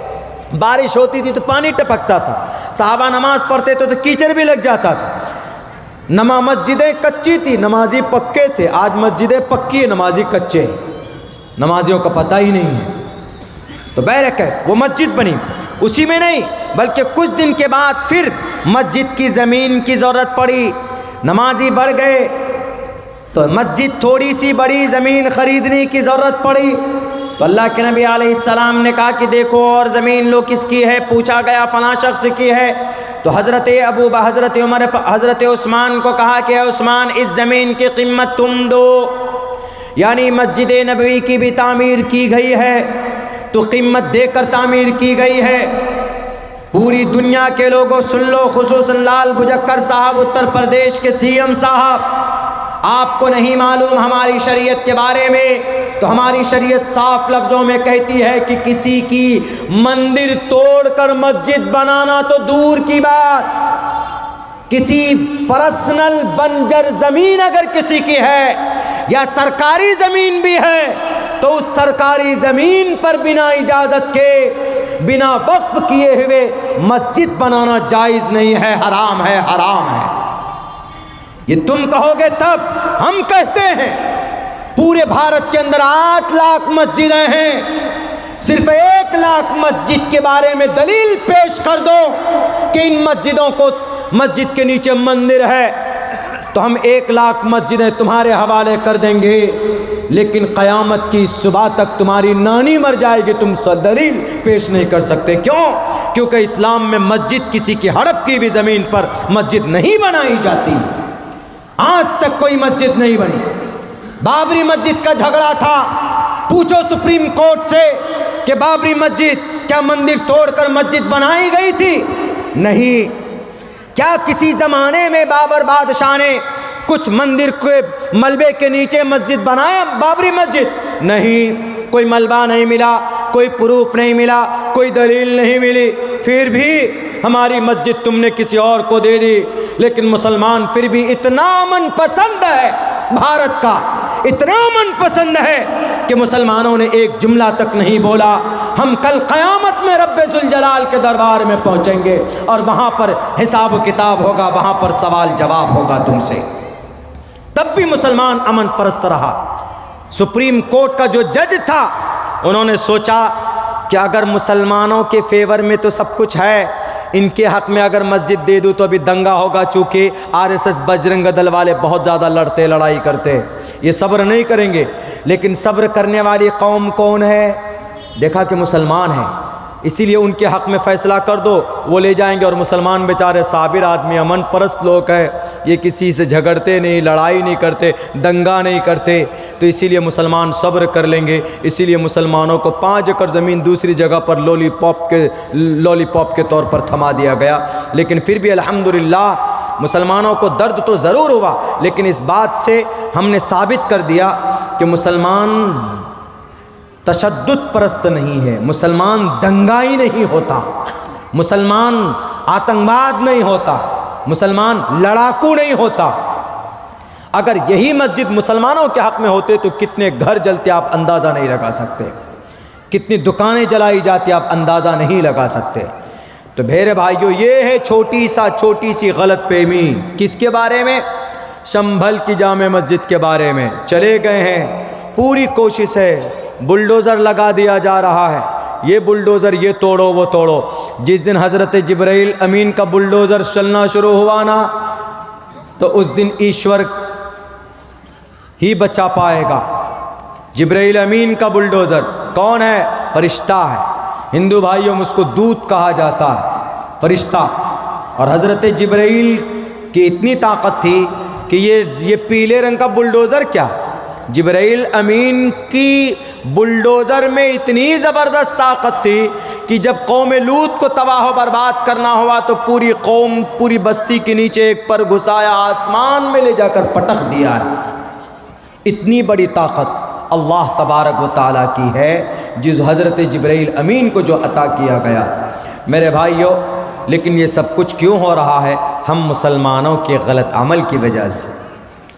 بارش ہوتی تھی تو پانی ٹپکتا تھا، صحابہ نماز پڑھتے تھے تو کیچڑ بھی لگ جاتا تھا۔ مسجدیں کچی تھی، نمازی پکے تھے۔ آج مسجدیں پکی ہیں، نمازی کچے ہیں، نمازیوں کا پتہ ہی نہیں ہے۔ تو بہرکیف وہ مسجد بنی، اسی میں نہیں بلکہ کچھ دن کے بعد پھر مسجد کی زمین کی ضرورت پڑی، نمازی بڑھ گئے تو مسجد تھوڑی سی بڑی زمین خریدنے کی ضرورت پڑی۔ تو اللہ کے نبی علیہ السلام نے کہا کہ دیکھو اور زمین لو کس کی ہے، پوچھا گیا فلاں شخص کی ہے۔ تو حضرت حضرت عمر حضرت عثمان کو کہا کہ اے عثمان، اس زمین کی قیمت تم دو، یعنی مسجد نبوی کی بھی تعمیر کی گئی ہے تو قیمت دے کر تعمیر کی گئی ہے۔ پوری دنیا کے لوگوں سن لو، خصوصاً لال بجکر صاحب اتر پردیش کے سی ایم صاحب، آپ کو نہیں معلوم ہماری شریعت کے بارے میں، تو ہماری شریعت صاف لفظوں میں کہتی ہے کہ کسی کی مندر توڑ کر مسجد بنانا تو دور کی بات، کسی پرسنل بنجر زمین اگر کسی کی ہے یا سرکاری زمین بھی ہے تو اس سرکاری زمین پر بنا اجازت کے، بنا وقف کیے ہوئے مسجد بنانا جائز نہیں ہے، حرام ہے، حرام ہے۔ یہ تم کہو گے تب، ہم کہتے ہیں پورے بھارت کے اندر 8 لاکھ مسجدیں ہیں، صرف 1 لاکھ مسجد کے بارے میں دلیل پیش کر دو کہ ان مسجدوں کو، مسجد کے نیچے مندر ہے، تو ہم 1 لاکھ مسجدیں تمہارے حوالے کر دیں گے، لیکن قیامت کی صبح تک تمہاری نانی مر جائے گی، تم دلیل پیش نہیں کر سکتے۔ کیوں؟ کیونکہ اسلام میں مسجد کسی کی ہڑپ کی بھی زمین پر مسجد نہیں بنائی جاتی، آج تک کوئی مسجد نہیں بنی۔ بابری مسجد کا جھگڑا تھا، پوچھو سپریم کورٹ سے کہ بابری مسجد کیا مندر توڑ کر مسجد بنائی گئی تھی؟ نہیں۔ کیا کسی زمانے میں بابر بادشاہ نے کچھ مندر کے ملبے کے نیچے مسجد بنایا بابری مسجد؟ نہیں، کوئی ملبہ نہیں ملا، کوئی پروف نہیں ملا، کوئی دلیل نہیں ملی، پھر بھی ہماری مسجد تم نے کسی اور کو دے دی۔ لیکن مسلمان پھر بھی اتنا امن پسند ہے، بھارت کا اتنا امن پسند ہے کہ مسلمانوں نے ایک جملہ تک نہیں بولا ہم کل قیامت میں رب ذوالجلال کے دربار میں پہنچیں گے اور وہاں پر حساب و کتاب ہوگا، وہاں پر سوال جواب ہوگا تم سے۔ تب بھی مسلمان امن پرست رہا۔ سپریم کورٹ کا جو جج تھا، انہوں نے سوچا کہ اگر مسلمانوں کے فیور میں تو سب کچھ ہے، ان کے حق میں اگر مسجد دے دوں تو ابھی دنگا ہوگا، چونکہ RSS بجرنگ دل والے بہت زیادہ لڑتے، لڑائی کرتے، یہ صبر نہیں کریں گے۔ لیکن صبر کرنے والی قوم کون ہے؟ دیکھا کہ مسلمان ہیں، اسی لیے ان کے حق میں فیصلہ کر دو، وہ لے جائیں گے۔ اور مسلمان بیچارے صابر آدمی، امن پرست لوگ ہیں، یہ کسی سے جھگڑتے نہیں، لڑائی نہیں کرتے، دنگا نہیں کرتے، تو اسی لیے مسلمان صبر کر لیں گے۔ اسی لیے مسلمانوں کو 5 ایکڑ زمین دوسری جگہ پر لولی پاپ کے طور پر تھما دیا گیا۔ لیکن پھر بھی الحمدللہ مسلمانوں کو درد تو ضرور ہوا، لیکن اس بات سے ہم نے ثابت کر دیا کہ مسلمان تشدد پرست نہیں ہے، مسلمان دنگائی نہیں ہوتا، مسلمان آتنکواد نہیں ہوتا، مسلمان لڑاکو نہیں ہوتا۔ اگر یہی مسجد مسلمانوں کے حق میں ہوتے تو کتنے گھر جلتے آپ اندازہ نہیں لگا سکتے، کتنی دکانیں جلائی جاتی آپ اندازہ نہیں لگا سکتے۔ تو میرے بھائیو، یہ ہے چھوٹی سی غلط فہمی کس کے بارے میں؟ شمبھل کی جامع مسجد کے بارے میں۔ چلے گئے ہیں، پوری کوشش ہے، بلڈوزر لگا دیا جا رہا ہے، یہ بلڈوزر یہ توڑو وہ توڑو۔ جس دن حضرت جبرائیل امین کا بلڈوزر چلنا شروع ہوا نا، تو اس دن ایشور ہی بچا پائے گا۔ جبرائیل امین کا بلڈوزر کون ہے؟ فرشتہ ہے۔ ہندو بھائیوں میں اس کو دودھ کہا جاتا ہے، فرشتہ۔ اور حضرت جبرائیل کی اتنی طاقت تھی کہ یہ پیلے رنگ کا بلڈوزر کیا، جبرائیل امین کی بلڈوزر میں اتنی زبردست طاقت تھی کہ جب قوم لوط کو تباہ و برباد کرنا ہوا تو پوری قوم پوری بستی کے نیچے ایک پر گھسایا، آسمان میں لے جا کر پٹخ دیا ہے۔ اتنی بڑی طاقت اللہ تبارک و تعالیٰ کی ہے جس حضرت جبرائیل امین کو جو عطا کیا گیا۔ میرے بھائیوں، لیکن یہ سب کچھ کیوں ہو رہا ہے؟ ہم مسلمانوں کے غلط عمل کی وجہ سے۔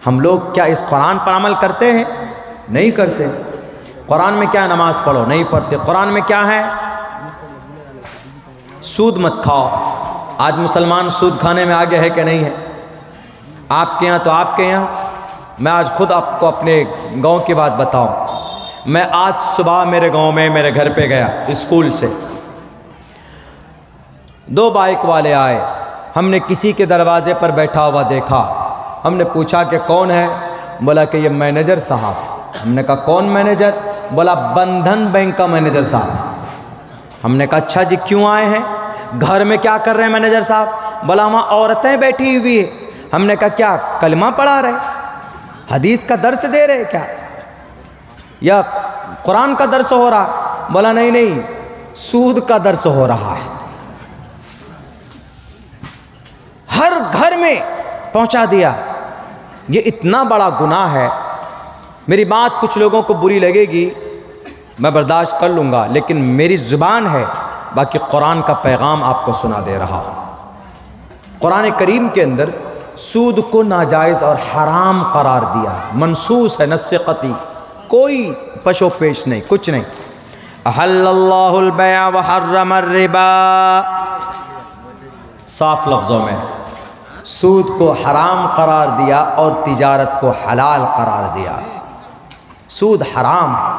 ہم لوگ کیا اس قرآن پر عمل کرتے ہیں؟ نہیں کرتے۔ قرآن میں کیا نماز پڑھو؟ نہیں پڑھتے۔ قرآن میں کیا ہے؟ سود مت کھاؤ۔ آج مسلمان سود کھانے میں آگے ہے کہ نہیں ہے؟ آپ کے یہاں تو آپ کے یہاں، میں آج خود آپ کو اپنے گاؤں کی بات بتاؤں۔ میں آج صبح میرے گاؤں میں میرے گھر پہ گیا اسکول سے، 2 بائک والے آئے، ہم نے کسی کے دروازے پر بیٹھا ہوا دیکھا، ہم نے پوچھا کہ کون ہے؟ بولا کہ یہ مینیجر صاحب۔ ہم نے کہا کون مینیجر؟ بولا بندھن بینک کا مینیجر صاحب۔ ہم نے کہا اچھا جی، کیوں آئے ہیں؟ گھر میں کیا کر رہے ہیں مینیجر صاحب؟ بولا وہاں عورتیں بیٹھی ہوئی ہیں۔ ہم نے کہا کیا کلمہ پڑھا رہے، حدیث کا درس دے رہے کیا، یا قرآن کا درس ہو رہا؟ بولا نہیں، سود کا درس ہو رہا ہے۔ ہر گھر میں پہنچا دیا۔ یہ اتنا بڑا گناہ ہے۔ میری بات کچھ لوگوں کو بری لگے گی، میں برداشت کر لوں گا، لیکن میری زبان ہے، باقی قرآن کا پیغام آپ کو سنا دے رہا ہوں۔ قرآن کریم کے اندر سود کو ناجائز اور حرام قرار دیا، منصوص ہے، نص قطعی، کوئی پشو پیش نہیں، کچھ نہیں۔ احل اللہ البیع وحرم الربا، صاف لفظوں میں سود کو حرام قرار دیا اور تجارت کو حلال قرار دیا۔ سود حرام ہے،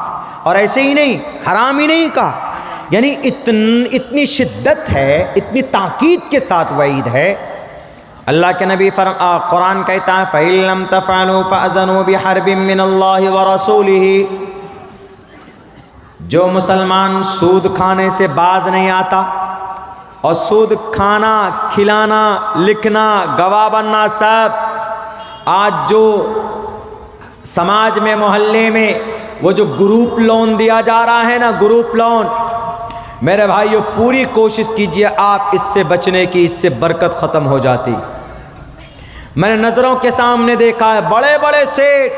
اور ایسے ہی نہیں، حرام ہی نہیں کہا، یعنی اتنی شدت ہے، اتنی تاکید کے ساتھ وعید ہے۔ اللہ کے نبی قرآن کہتا ہے فَإِن لَمْ تَفْعَلُوا فَأْذَنُوا بِحَرْبٍ مِّنَ اللَّهِ وَرَسُولِهِ۔ جو مسلمان سود کھانے سے باز نہیں آتا، اور سود کھانا، کھلانا، لکھنا، گواہ بننا، سب آج جو سماج میں، محلے میں وہ جو گروپ لون دیا جا رہا ہے نا، گروپ لون، میرے بھائیو پوری کوشش کیجئے آپ اس سے بچنے کی، اس سے برکت ختم ہو جاتی۔ میں نے نظروں کے سامنے دیکھا ہے، بڑے بڑے سیٹ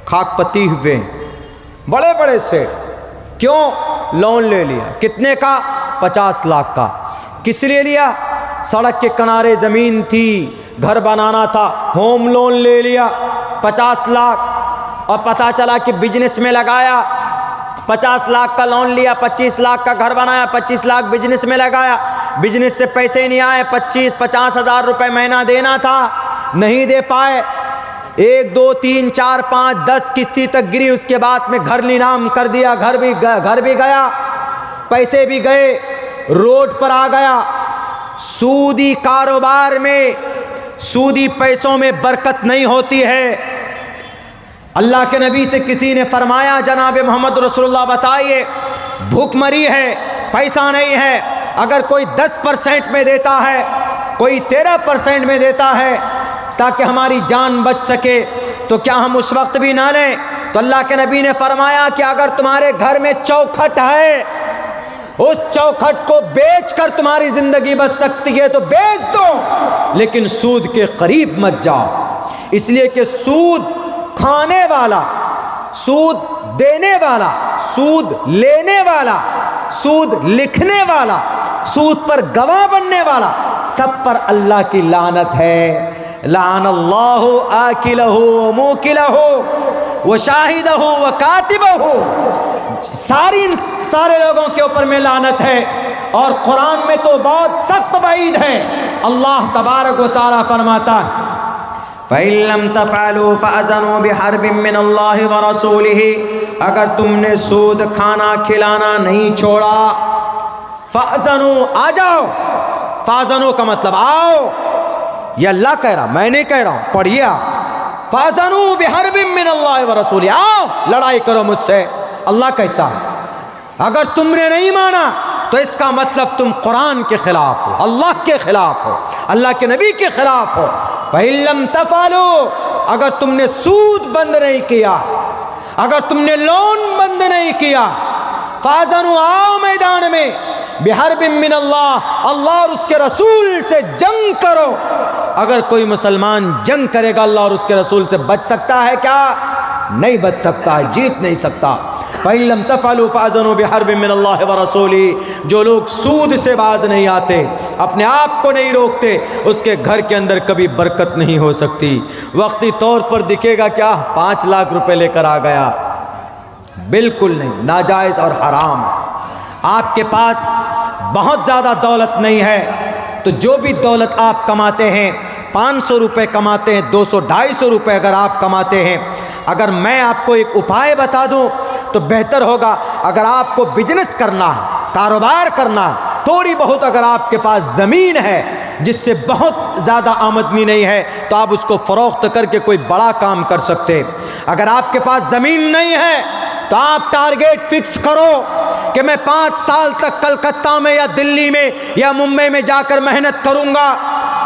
خاک پتی ہوئے، بڑے بڑے سیٹ، کیوں؟ لون لے لیا، کتنے کا؟ 50 لاکھ کا۔ کس لیے لیا؟ سڑک کے کنارے زمین تھی، گھر بنانا تھا، ہوم لون لے لیا 50 لاکھ، اور پتہ چلا کہ بزنس میں لگایا، 50 لاکھ کا لون لیا، 25 لاکھ کا گھر بنایا، 25 لاکھ بزنس میں لگایا، بزنس سے پیسے نہیں آئے، 25-50 ہزار روپے مہینہ دینا تھا، نہیں دے پائے، 1 2 3 4 5 10 قسطیں تک گری، اس کے بعد میں گھر نیلام کر دیا، گھر بھی گیا، پیسے بھی گئے، روڈ پر آ گیا۔ سودی کاروبار میں، سودی پیسوں میں برکت نہیں ہوتی ہے۔ اللہ کے نبی سے کسی نے فرمایا جناب محمد رسول اللہ بتائیے، بھوک مری ہے، پیسہ نہیں ہے، اگر کوئی 10% میں دیتا ہے، کوئی 13% میں دیتا ہے تاکہ ہماری جان بچ سکے، تو کیا ہم اس وقت بھی نہ لیں؟ تو اللہ کے نبی نے فرمایا کہ اگر تمہارے گھر میں چوکھٹ ہے، اس چوکھٹ کو بیچ کر تمہاری زندگی بچ سکتی ہے تو بیچ دو، لیکن سود کے قریب مت جاؤ، اس لیے کہ سود کھانے والا، سود دینے والا، سود لینے والا، سود لکھنے والا، سود پر گواہ بننے والا، سب پر اللہ کی لعنت ہے۔ لعن اللہ آکلہ وموکلہ وشاہدہ وکاتبہ، سارے لوگوں کے اوپر میں لعنت ہے، اور قرآن میں تو بہت سخت وعید ہے۔ اللہ تبارک و تعالیٰ فرماتا ہے فَإِن لَمْ تَفْعَلُوا فَأَذَنُوا بِحَرْبٍ مِّنَ اللَّهِ وَرَسُولِهِ، اگر تم نے سود کھانا کھلانا نہیں چھوڑا، فَأَذَنُوا، آ جاؤ، فَأَذَنُوا کا مطلب آؤ، یہ اللہ کہہ رہا، میں نہیں کہہ رہا ہوں، پڑھیے آپ، فَأَذَنُوا بِحَرْبٍ مِّنَ اللَّهِ وَرَسُولِهِ، آؤ لڑائی کرو مجھ سے۔ اللہ کہتا ہے اگر تم نے نہیں مانا تو اس کا مطلب تم قرآن کے خلاف ہو، اللہ کے خلاف ہو، اللہ کے نبی کے خلاف ہو۔ فَإِن لَمْ تَفْعَلُوا، اگر تم نے سود بند نہیں کیا، اگر تم نے لون بند نہیں کیا، فازنوا، آؤ میدان میں، بحرب من اللہ، اللہ اور اس کے رسول سے جنگ کرو۔ اگر کوئی مسلمان جنگ کرے گا اللہ اور اس کے رسول سے، بچ سکتا ہے کیا؟ نہیں بچ سکتا ہے، جیت نہیں سکتا۔ فَإِن لَمْ تَفْعَلُوا فَأْذَنُوا بِحَرْبٍ مِّنَ اللَّهِ وَرَسُولِهِ، جو لوگ سود سے باز نہیں آتے، اپنے آپ کو نہیں روکتے، اس کے گھر کے اندر کبھی برکت نہیں ہو سکتی۔ وقتی طور پر دکھے گا کیا 5 لاکھ روپے لے کر آ گیا، بالکل نہیں، ناجائز اور حرام ہے۔ آپ کے پاس بہت زیادہ دولت نہیں ہے تو جو بھی دولت آپ کماتے ہیں، 500 روپے کماتے ہیں، 200-250 روپے اگر آپ کماتے ہیں، اگر میں آپ کو ایک اپائے بتا دوں تو بہتر ہوگا۔ اگر آپ کو بزنس کرنا ہے، کاروبار کرنا ہے، تھوڑی بہت اگر آپ کے پاس زمین ہے جس سے بہت زیادہ آمدنی نہیں ہے تو آپ اس کو فروخت کر کے کوئی بڑا کام کر سکتے۔ اگر آپ کے پاس زمین نہیں ہے تو آپ ٹارگیٹ فکس کرو کہ میں 5 سال تک کلکتہ میں یا دلی میں یا ممبئی میں جا کر محنت کروں گا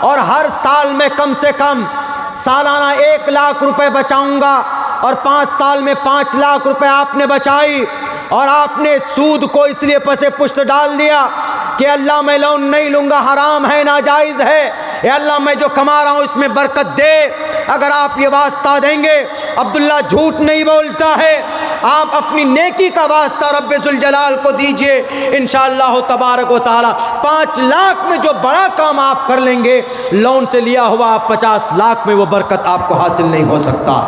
اور ہر سال میں کم سے کم سالانہ 1 لاکھ روپے بچاؤں گا، اور 5 سال میں 5 لاکھ روپے آپ نے بچائی اور آپ نے سود کو اس لیے پسے پشت ڈال دیا کہ اللہ میں لون نہیں لوں گا، حرام ہے، ناجائز ہے، اے اللہ میں جو کما رہا ہوں اس میں برکت دے۔ اگر آپ یہ واسطہ دیں گے، عبداللہ جھوٹ نہیں بولتا ہے، آپ اپنی نیکی کا واسطہ رب ذوالجلال کو دیجئے، انشاءاللہ تبارک و تعالی 5 لاکھ میں جو بڑا کام آپ کر لیں گے، لون سے لیا ہوا 50 لاکھ میں وہ برکت آپ کو حاصل نہیں ہو سکتا۔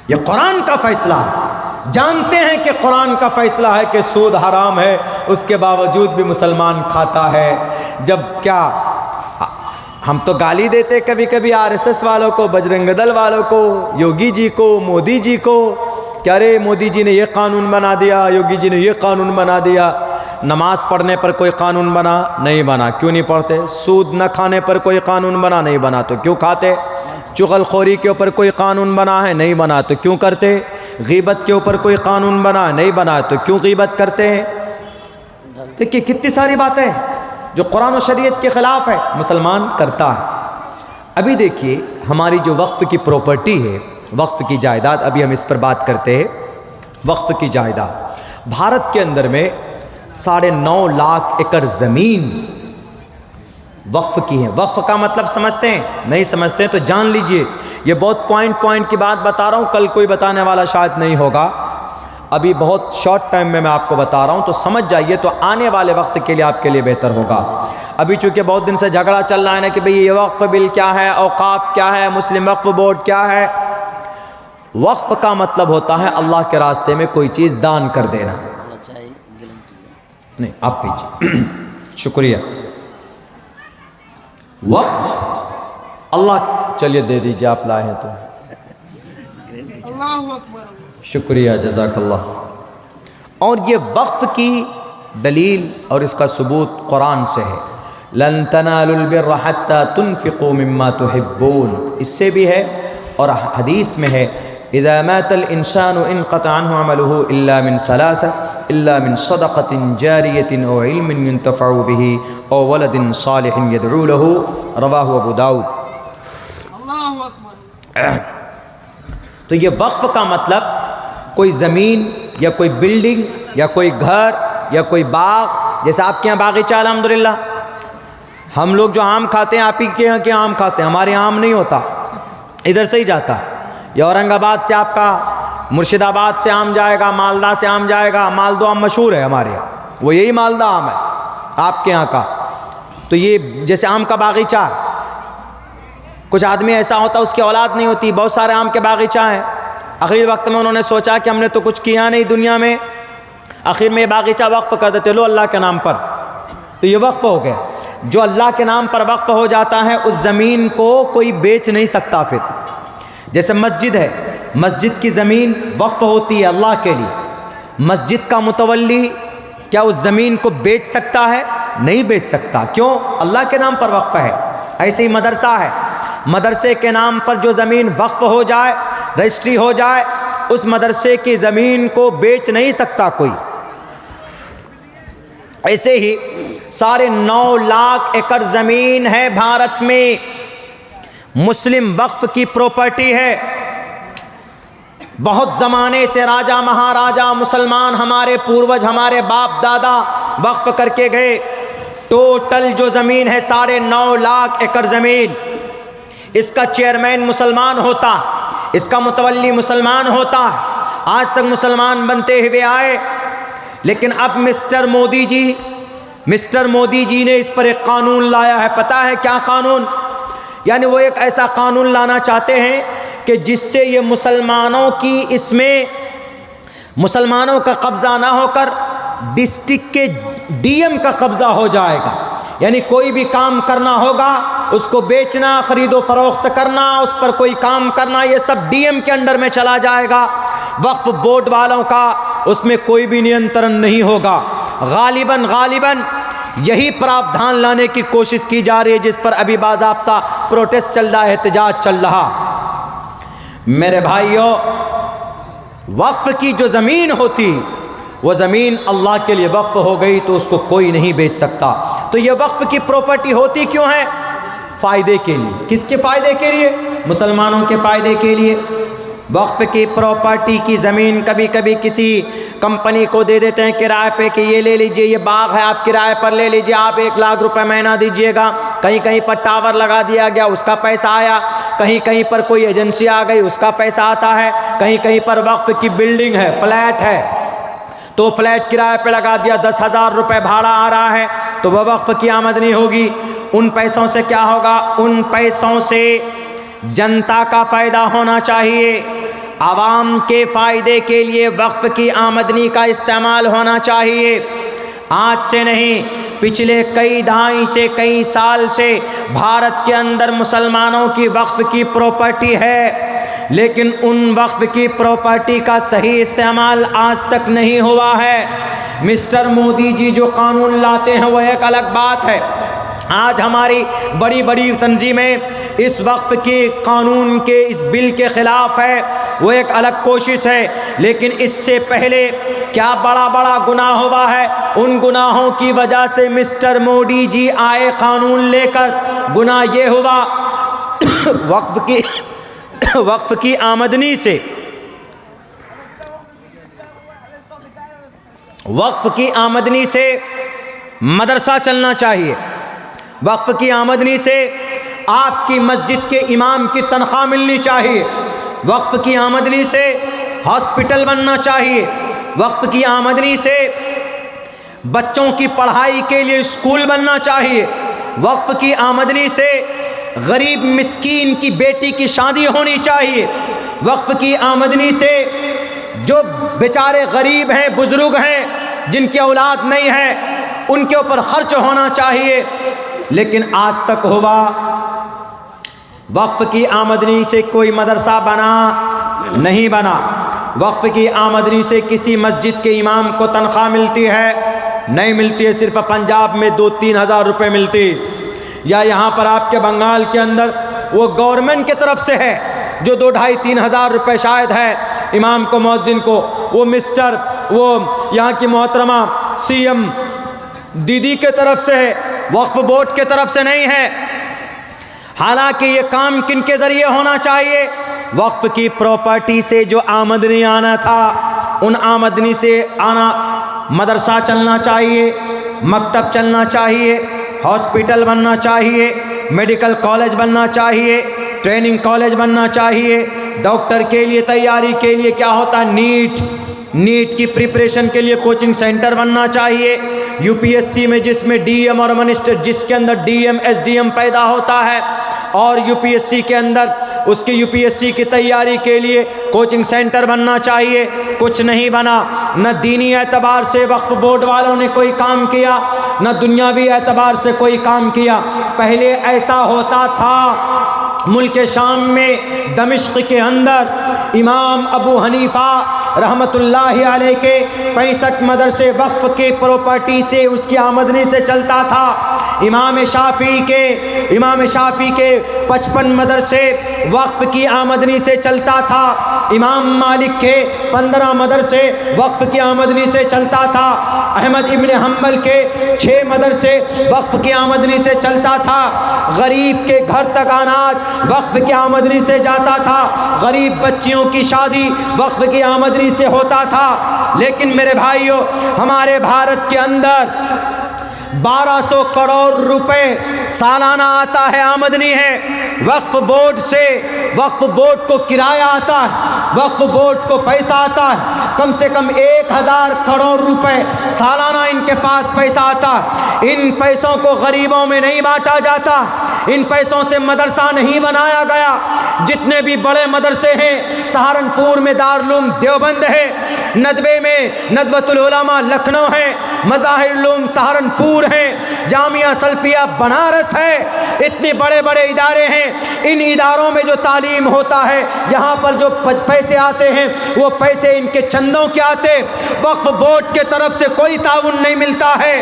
یہ قرآن کا فیصلہ ہے، جانتے ہیں کہ قرآن کا فیصلہ ہے کہ سود حرام ہے، اس کے باوجود بھی مسلمان کھاتا ہے۔ جب کیا ہم تو گالی دیتے کبھی کبھی RSS والوں کو، بجرنگ دل والوں کو، یوگی جی کو، مودی جی کو، کہ ارے مودی جی نے یہ قانون بنا دیا، یوگی جی نے یہ قانون بنا دیا۔ نماز پڑھنے پر کوئی قانون بنا؟ نہیں بنا۔ کیوں نہیں پڑھتے؟ سود نہ کھانے پر کوئی قانون بنا؟ نہیں بنا۔ تو کیوں کھاتے؟ چغل خوری کے اوپر کوئی قانون بنا ہے؟ نہیں بنا۔ تو کیوں کرتے؟ غیبت کے اوپر کوئی قانون بنا ہے؟ نہیں بنا۔ تو کیوں غیبت کرتے ہیں؟ دیکھیے کتنی ساری باتیں جو قرآن و شریعت کے خلاف ہے، مسلمان کرتا ہے۔ ابھی دیکھیے ہماری جو وقف کی پراپرٹی ہے، وقف کی جائیداد، ابھی ہم اس پر بات کرتے ہیں۔ وقف کی جائیداد بھارت کے اندر میں 9.5 لاکھ ایکڑ زمین وقف کی ہے۔ وقف کا مطلب سمجھتے ہیں؟ نہیں سمجھتے ہیں تو جان لیجئے، یہ بہت پوائنٹ کی بات بتا رہا ہوں، کل کوئی بتانے والا شاید نہیں ہوگا، ابھی بہت شارٹ ٹائم میں آپ کو بتا رہا ہوں، تو سمجھ جائیے تو آنے والے وقت کے لیے آپ کے لیے بہتر ہوگا۔ ابھی چونکہ بہت دن سے جھگڑا چل رہا ہے نا کہ بھئی یہ وقف بل کیا ہے، اوقاف کیا ہے، مسلم وقف بورڈ کیا ہے۔ وقف کا مطلب ہوتا ہے اللہ کے راستے میں کوئی چیز دان کر دینا۔ نہیں آپ پیجھے، شکریہ۔ وقف اللہ، چلیے دے دیجیے، آپ لائے ہیں تو اللہ اکبر، شکریہ، جزاک اللہ۔ اور یہ وقف کی دلیل اور اس کا ثبوت قرآن سے ہے۔ لن تنالوا البر حتى تنفقوا مما تحبون، اس سے بھی ہے، اور حدیث میں ہے اذا مات الانسان انقطع عنه عمله الا من ثلاثه، الا من صدقة جارية او علم ينتفع به او ولد صالح يدعو له، رواہ ابو داؤد۔ اللہ اکبر۔ تو یہ وقف کا مطلب کوئی زمین یا کوئی بلڈنگ یا کوئی گھر یا کوئی باغ، جیسے آپ کے یہاں باغیچہ الحمدللہ، ہم لوگ جو آم کھاتے ہیں آپ ہی کے یہاں کے آم کھاتے ہیں، ہمارے یہاں آم نہیں ہوتا، ادھر سے ہی جاتا ہے۔ یہ اورنگ آباد سے آپ کا، مرشد آباد سے آم جائے گا، مالدہ سے آم جائے گا، مالدہ آم مشہور ہے ہمارے یہاں، وہ یہی مالدہ آم ہے آپ کے یہاں کا۔ تو یہ جیسے آم کا باغیچہ، کچھ آدمی ایسا ہوتا اس کی اولاد نہیں ہوتی، بہت سارے آم کے باغیچہ ہیں، آخری وقت میں انہوں نے سوچا کہ ہم نے تو کچھ کیا نہیں دنیا میں، آخر میں یہ باغیچہ وقف کر دیتے، لو اللہ کے نام پر، تو یہ وقف ہو گیا۔ جو اللہ کے نام پر وقف ہو جاتا ہے اس زمین کو کوئی بیچ نہیں سکتا۔ پھر جیسے مسجد ہے، مسجد کی زمین وقف ہوتی ہے اللہ کے لیے، مسجد کا متولی کیا اس زمین کو بیچ سکتا ہے؟ نہیں بیچ سکتا، کیوں؟ اللہ کے نام پر وقف ہے۔ ایسے ہی مدرسہ ہے، مدرسے کے نام پر جو زمین وقف ہو جائے، رجسٹری ہو جائے، اس مدرسے کی زمین کو بیچ نہیں سکتا کوئی۔ ایسے ہی 9.5 لاکھ ایکڑ زمین ہے بھارت میں، مسلم وقف کی پراپرٹی ہے. بہت زمانے سے راجا مہاراجا مسلمان ہمارے پوروج ہمارے باپ دادا وقف کر کے گئے. ٹوٹل جو زمین ہے 9.5 لاکھ ایکڑ زمین. اس کا چیئرمین مسلمان ہوتا، اس کا متولی مسلمان ہوتا. آج تک مسلمان بنتے ہوئے آئے. لیکن اب مسٹر مودی جی نے اس پر ایک قانون لایا ہے. پتہ ہے کیا قانون؟ یعنی وہ ایک ایسا قانون لانا چاہتے ہیں کہ جس سے یہ اس میں مسلمانوں کا قبضہ نہ ہو کر ڈسٹرکٹ کے ڈی ایم کا قبضہ ہو جائے گا. یعنی کوئی بھی کام کرنا ہوگا، اس کو بیچنا، خرید و فروخت کرنا، اس پر کوئی کام کرنا، یہ سب ڈی ایم کے انڈر میں چلا جائے گا. وقف بورڈ والوں کا اس میں کوئی بھی نینترن نہیں ہوگا. غالباً یہی پراودھان لانے کی کوشش کی جا رہی ہے، جس پر ابھی باضابطہ پروٹیسٹ چل رہا ہے، احتجاج چل رہا. میرے بھائیوں، وقف کی جو زمین ہوتی، وہ زمین اللہ کے لیے وقف ہو گئی تو اس کو کوئی نہیں بیچ سکتا. تو یہ وقف کی پراپرٹی ہوتی کیوں ہے؟ فائدے کے لیے. کس کے فائدے کے لیے؟ مسلمانوں کے فائدے کے لیے. وقف کی پراپرٹی کی زمین کبھی کبھی کسی کمپنی کو دے دیتے ہیں کرائے پہ کہ یہ لے لیجئے، یہ باغ ہے، آپ کرائے پر لے لیجئے، آپ 1 لاکھ روپے مہینہ دیجئے گا. کہیں پر ٹاور لگا دیا گیا، اس کا پیسہ آیا. کہیں پر کوئی ایجنسی آ گئی، اس کا پیسہ آتا ہے. کہیں پر وقف کی بلڈنگ ہے، فلیٹ ہے، تو فلیٹ کرائے پہ لگا دیا، 10,000 روپے بھاڑا آ رہا ہے، تو وہ وقف کی آمدنی ہوگی. ان پیسوں سے کیا ہوگا؟ ان پیسوں سے جنتا کا فائدہ ہونا چاہیے. عوام کے فائدے کے لیے وقف کی آمدنی کا استعمال ہونا چاہیے. آج سے نہیں، پچھلے کئی دہائی سے، کئی سال سے بھارت کے اندر مسلمانوں کی وقف کی پراپرٹی ہے. لیکن ان وقف کی پراپرٹی کا صحیح استعمال آج تک نہیں ہوا ہے. مسٹر مودی جی جو قانون لاتے ہیں وہ ایک الگ بات ہے. آج ہماری بڑی تنظیمیں اس وقف کے قانون کے اس بل کے خلاف ہے، وہ ایک الگ کوشش ہے. لیکن اس سے پہلے کیا بڑا گناہ ہوا ہے. ان گناہوں کی وجہ سے مسٹر مودی جی آئے قانون لے کر. گناہ یہ ہوا وقف کی آمدنی سے مدرسہ چلنا چاہیے. وقف کی آمدنی سے آپ کی مسجد کے امام کی تنخواہ ملنی چاہیے. وقف کی آمدنی سے ہاسپٹل بننا چاہیے. وقف کی آمدنی سے بچوں کی پڑھائی کے لیے اسکول بننا چاہیے. وقف کی آمدنی سے غریب مسکین کی بیٹی کی شادی ہونی چاہیے. وقف کی آمدنی سے جو بیچارے غریب ہیں، بزرگ ہیں، جن کی اولاد نہیں ہے، ان کے اوپر خرچ ہونا چاہیے. لیکن آج تک ہوا وقف کی آمدنی سے کوئی مدرسہ نہیں بنا. وقف کی آمدنی سے کسی مسجد کے امام کو تنخواہ ملتی ہے؟ نہیں ملتی ہے. صرف پنجاب میں 2-3 ہزار روپے ملتی. یا یہاں پر آپ کے بنگال کے اندر وہ گورنمنٹ کی طرف سے ہے جو 2-2.5-3 ہزار روپے شاید ہے امام کو، مؤذن کو. وہ یہاں کی محترمہ CM دیدی کے طرف سے ہے، وقف بورڈ کے طرف سے نہیں ہے. حالانکہ یہ کام کن کے ذریعے ہونا چاہیے؟ وقف کی پراپرٹی سے جو آمدنی آنا تھا، ان آمدنی سے مدرسہ چلنا چاہیے، مکتب چلنا چاہیے، ہاسپٹل بننا چاہیے، میڈیکل کالج بننا چاہیے، ٹریننگ کالج بننا چاہیے. ڈاکٹر کے لیے تیاری کے لیے کیا ہوتا ہے؟ نیٹ کی پریپریشن کے لیے کوچنگ سینٹر بننا چاہیے. UPSC میں جس میں DM اور منسٹر، جس کے اندر DM SDM پیدا ہوتا ہے، اور UPSC کے اندر اس کی UPSC کی تیاری کے لیے کوچنگ سینٹر بننا چاہیے. کچھ نہیں بنا. نہ دینی اعتبار سے وقف بورڈ والوں نے کوئی کام کیا، نہ دنیاوی اعتبار سے کوئی کام کیا. پہلے ایسا ہوتا تھا ملک شام میں دمشق کے اندر امام ابو حنیفہ رحمت اللہ علیہ کے 65 مدرسے وقف کے پراپرٹی سے، اس کی آمدنی سے چلتا تھا. امام شافعی کے 55 مدرسے وقف کی آمدنی سے چلتا تھا، امام مالک کے 15 مدرسے وقف کی آمدنی سے چلتا تھا، احمد ابن حنبل کے 6 مدرسے وقف کی آمدنی سے چلتا تھا، غریب کے گھر تک اناج وقف کی آمدنی سے جاتا تھا، غریب بچیوں کی شادی وقف کی آمدنی سے ہوتا تھا۔ لیکن میرے بھائیوں، ہمارے بھارت کے اندر 1200 کروڑ روپے سالانہ آتا ہے، آمدنی ہے وقف بورڈ سے، وقف بورڈ کو کرایہ آتا ہے، وقف بورڈ کو پیسہ آتا ہے، کم سے کم 1000 کروڑ روپے سالانہ ان کے پاس پیسہ آتا ہے۔ ان پیسوں کو غریبوں میں نہیں بانٹا جاتا، ان پیسوں سے مدرسہ نہیں بنایا گیا۔ جتنے بھی بڑے مدرسے ہیں، سہارنپور میں دارالعلوم دیوبند ہے، ندوے میں ندوۃ العلماء لکھنؤ ہے، مظاہر العلوم سہارنپور ہیں، جامعہ سلفیہ بنارس ہے، اتنے بڑے بڑے ادارے ہیں۔ ان اداروں میں جو تعلیم ہوتا ہے، یہاں پر جو پیسے آتے ہیں وہ پیسے ان کے چندوں کے آتے، وقف بورڈ کے طرف سے کوئی تعاون نہیں ملتا ہے۔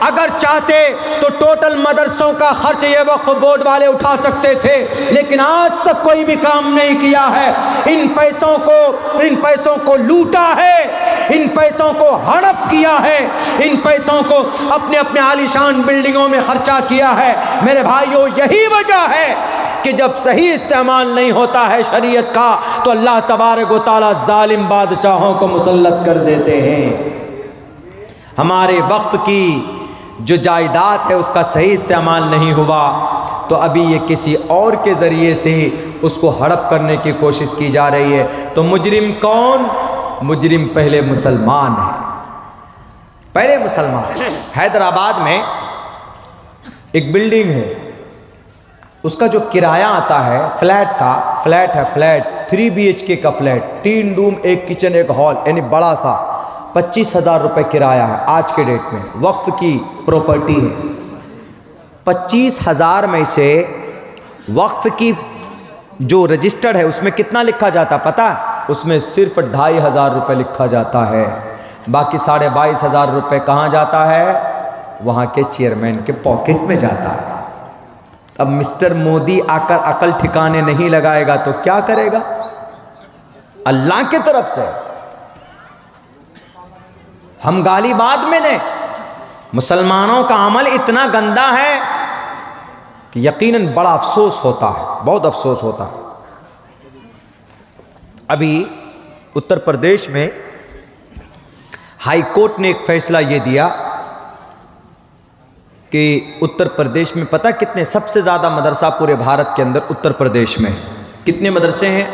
اگر چاہتے تو ٹوٹل مدرسوں کا خرچ یہ وقف بورڈ والے اٹھا سکتے تھے، لیکن آج تک کوئی بھی کام نہیں کیا ہے۔ ان پیسوں کو لوٹا ہے، ان پیسوں کو ہڑپ کیا ہے، ان پیسوں کو اپنے عالیشان بلڈنگوں میں خرچہ کیا ہے۔ میرے بھائیوں، یہی وجہ ہے کہ جب صحیح استعمال نہیں ہوتا ہے شریعت کا تو اللہ تبارک و تعالیٰ ظالم بادشاہوں کو مسلط کر دیتے ہیں۔ ہمارے وقف کی جو جائیداد ہے اس کا صحیح استعمال نہیں ہوا تو ابھی یہ کسی اور کے ذریعے سے اس کو ہڑپ کرنے کی کوشش کی جا رہی ہے۔ تو مجرم کون؟ مجرم پہلے مسلمان ہے، پہلے مسلمان۔ حیدرآباد میں ایک بلڈنگ ہے، اس کا جو کرایہ آتا ہے فلیٹ کا، فلیٹ ہے، فلیٹ 3 BHK کا فلیٹ، 3 روم 1 کچن 1 ہال، یعنی بڑا سا، 25,000 روپے کرایہ ہے آج کے ڈیٹ میں، وقف کی پراپرٹی ہے۔ 25,000 میں سے وقف کی جو رجسٹرڈ ہے اس میں کتنا لکھا جاتا پتہ ہے؟ اس میں صرف 2,500 روپے لکھا جاتا ہے، باقی 22,500 روپے کہاں جاتا ہے؟ وہاں کے چیئرمین کے پاکٹ میں جاتا ہے۔ اب مسٹر مودی آ کر عقل ٹھکانے نہیں لگائے گا تو کیا کرے گا؟ اللہ کی طرف سے ہم گالی بعد میں دیں۔ مسلمانوں کا عمل اتنا گندا ہے کہ یقیناً بڑا افسوس ہوتا ہے، بہت افسوس ہوتا ہے۔ ابھی اتر پردیش میں ہائی کورٹ نے ایک فیصلہ یہ دیا کہ اتر پردیش میں پتہ کتنے سب سے زیادہ مدرسہ پورے بھارت کے اندر اتر پردیش میں کتنے مدرسے ہیں؟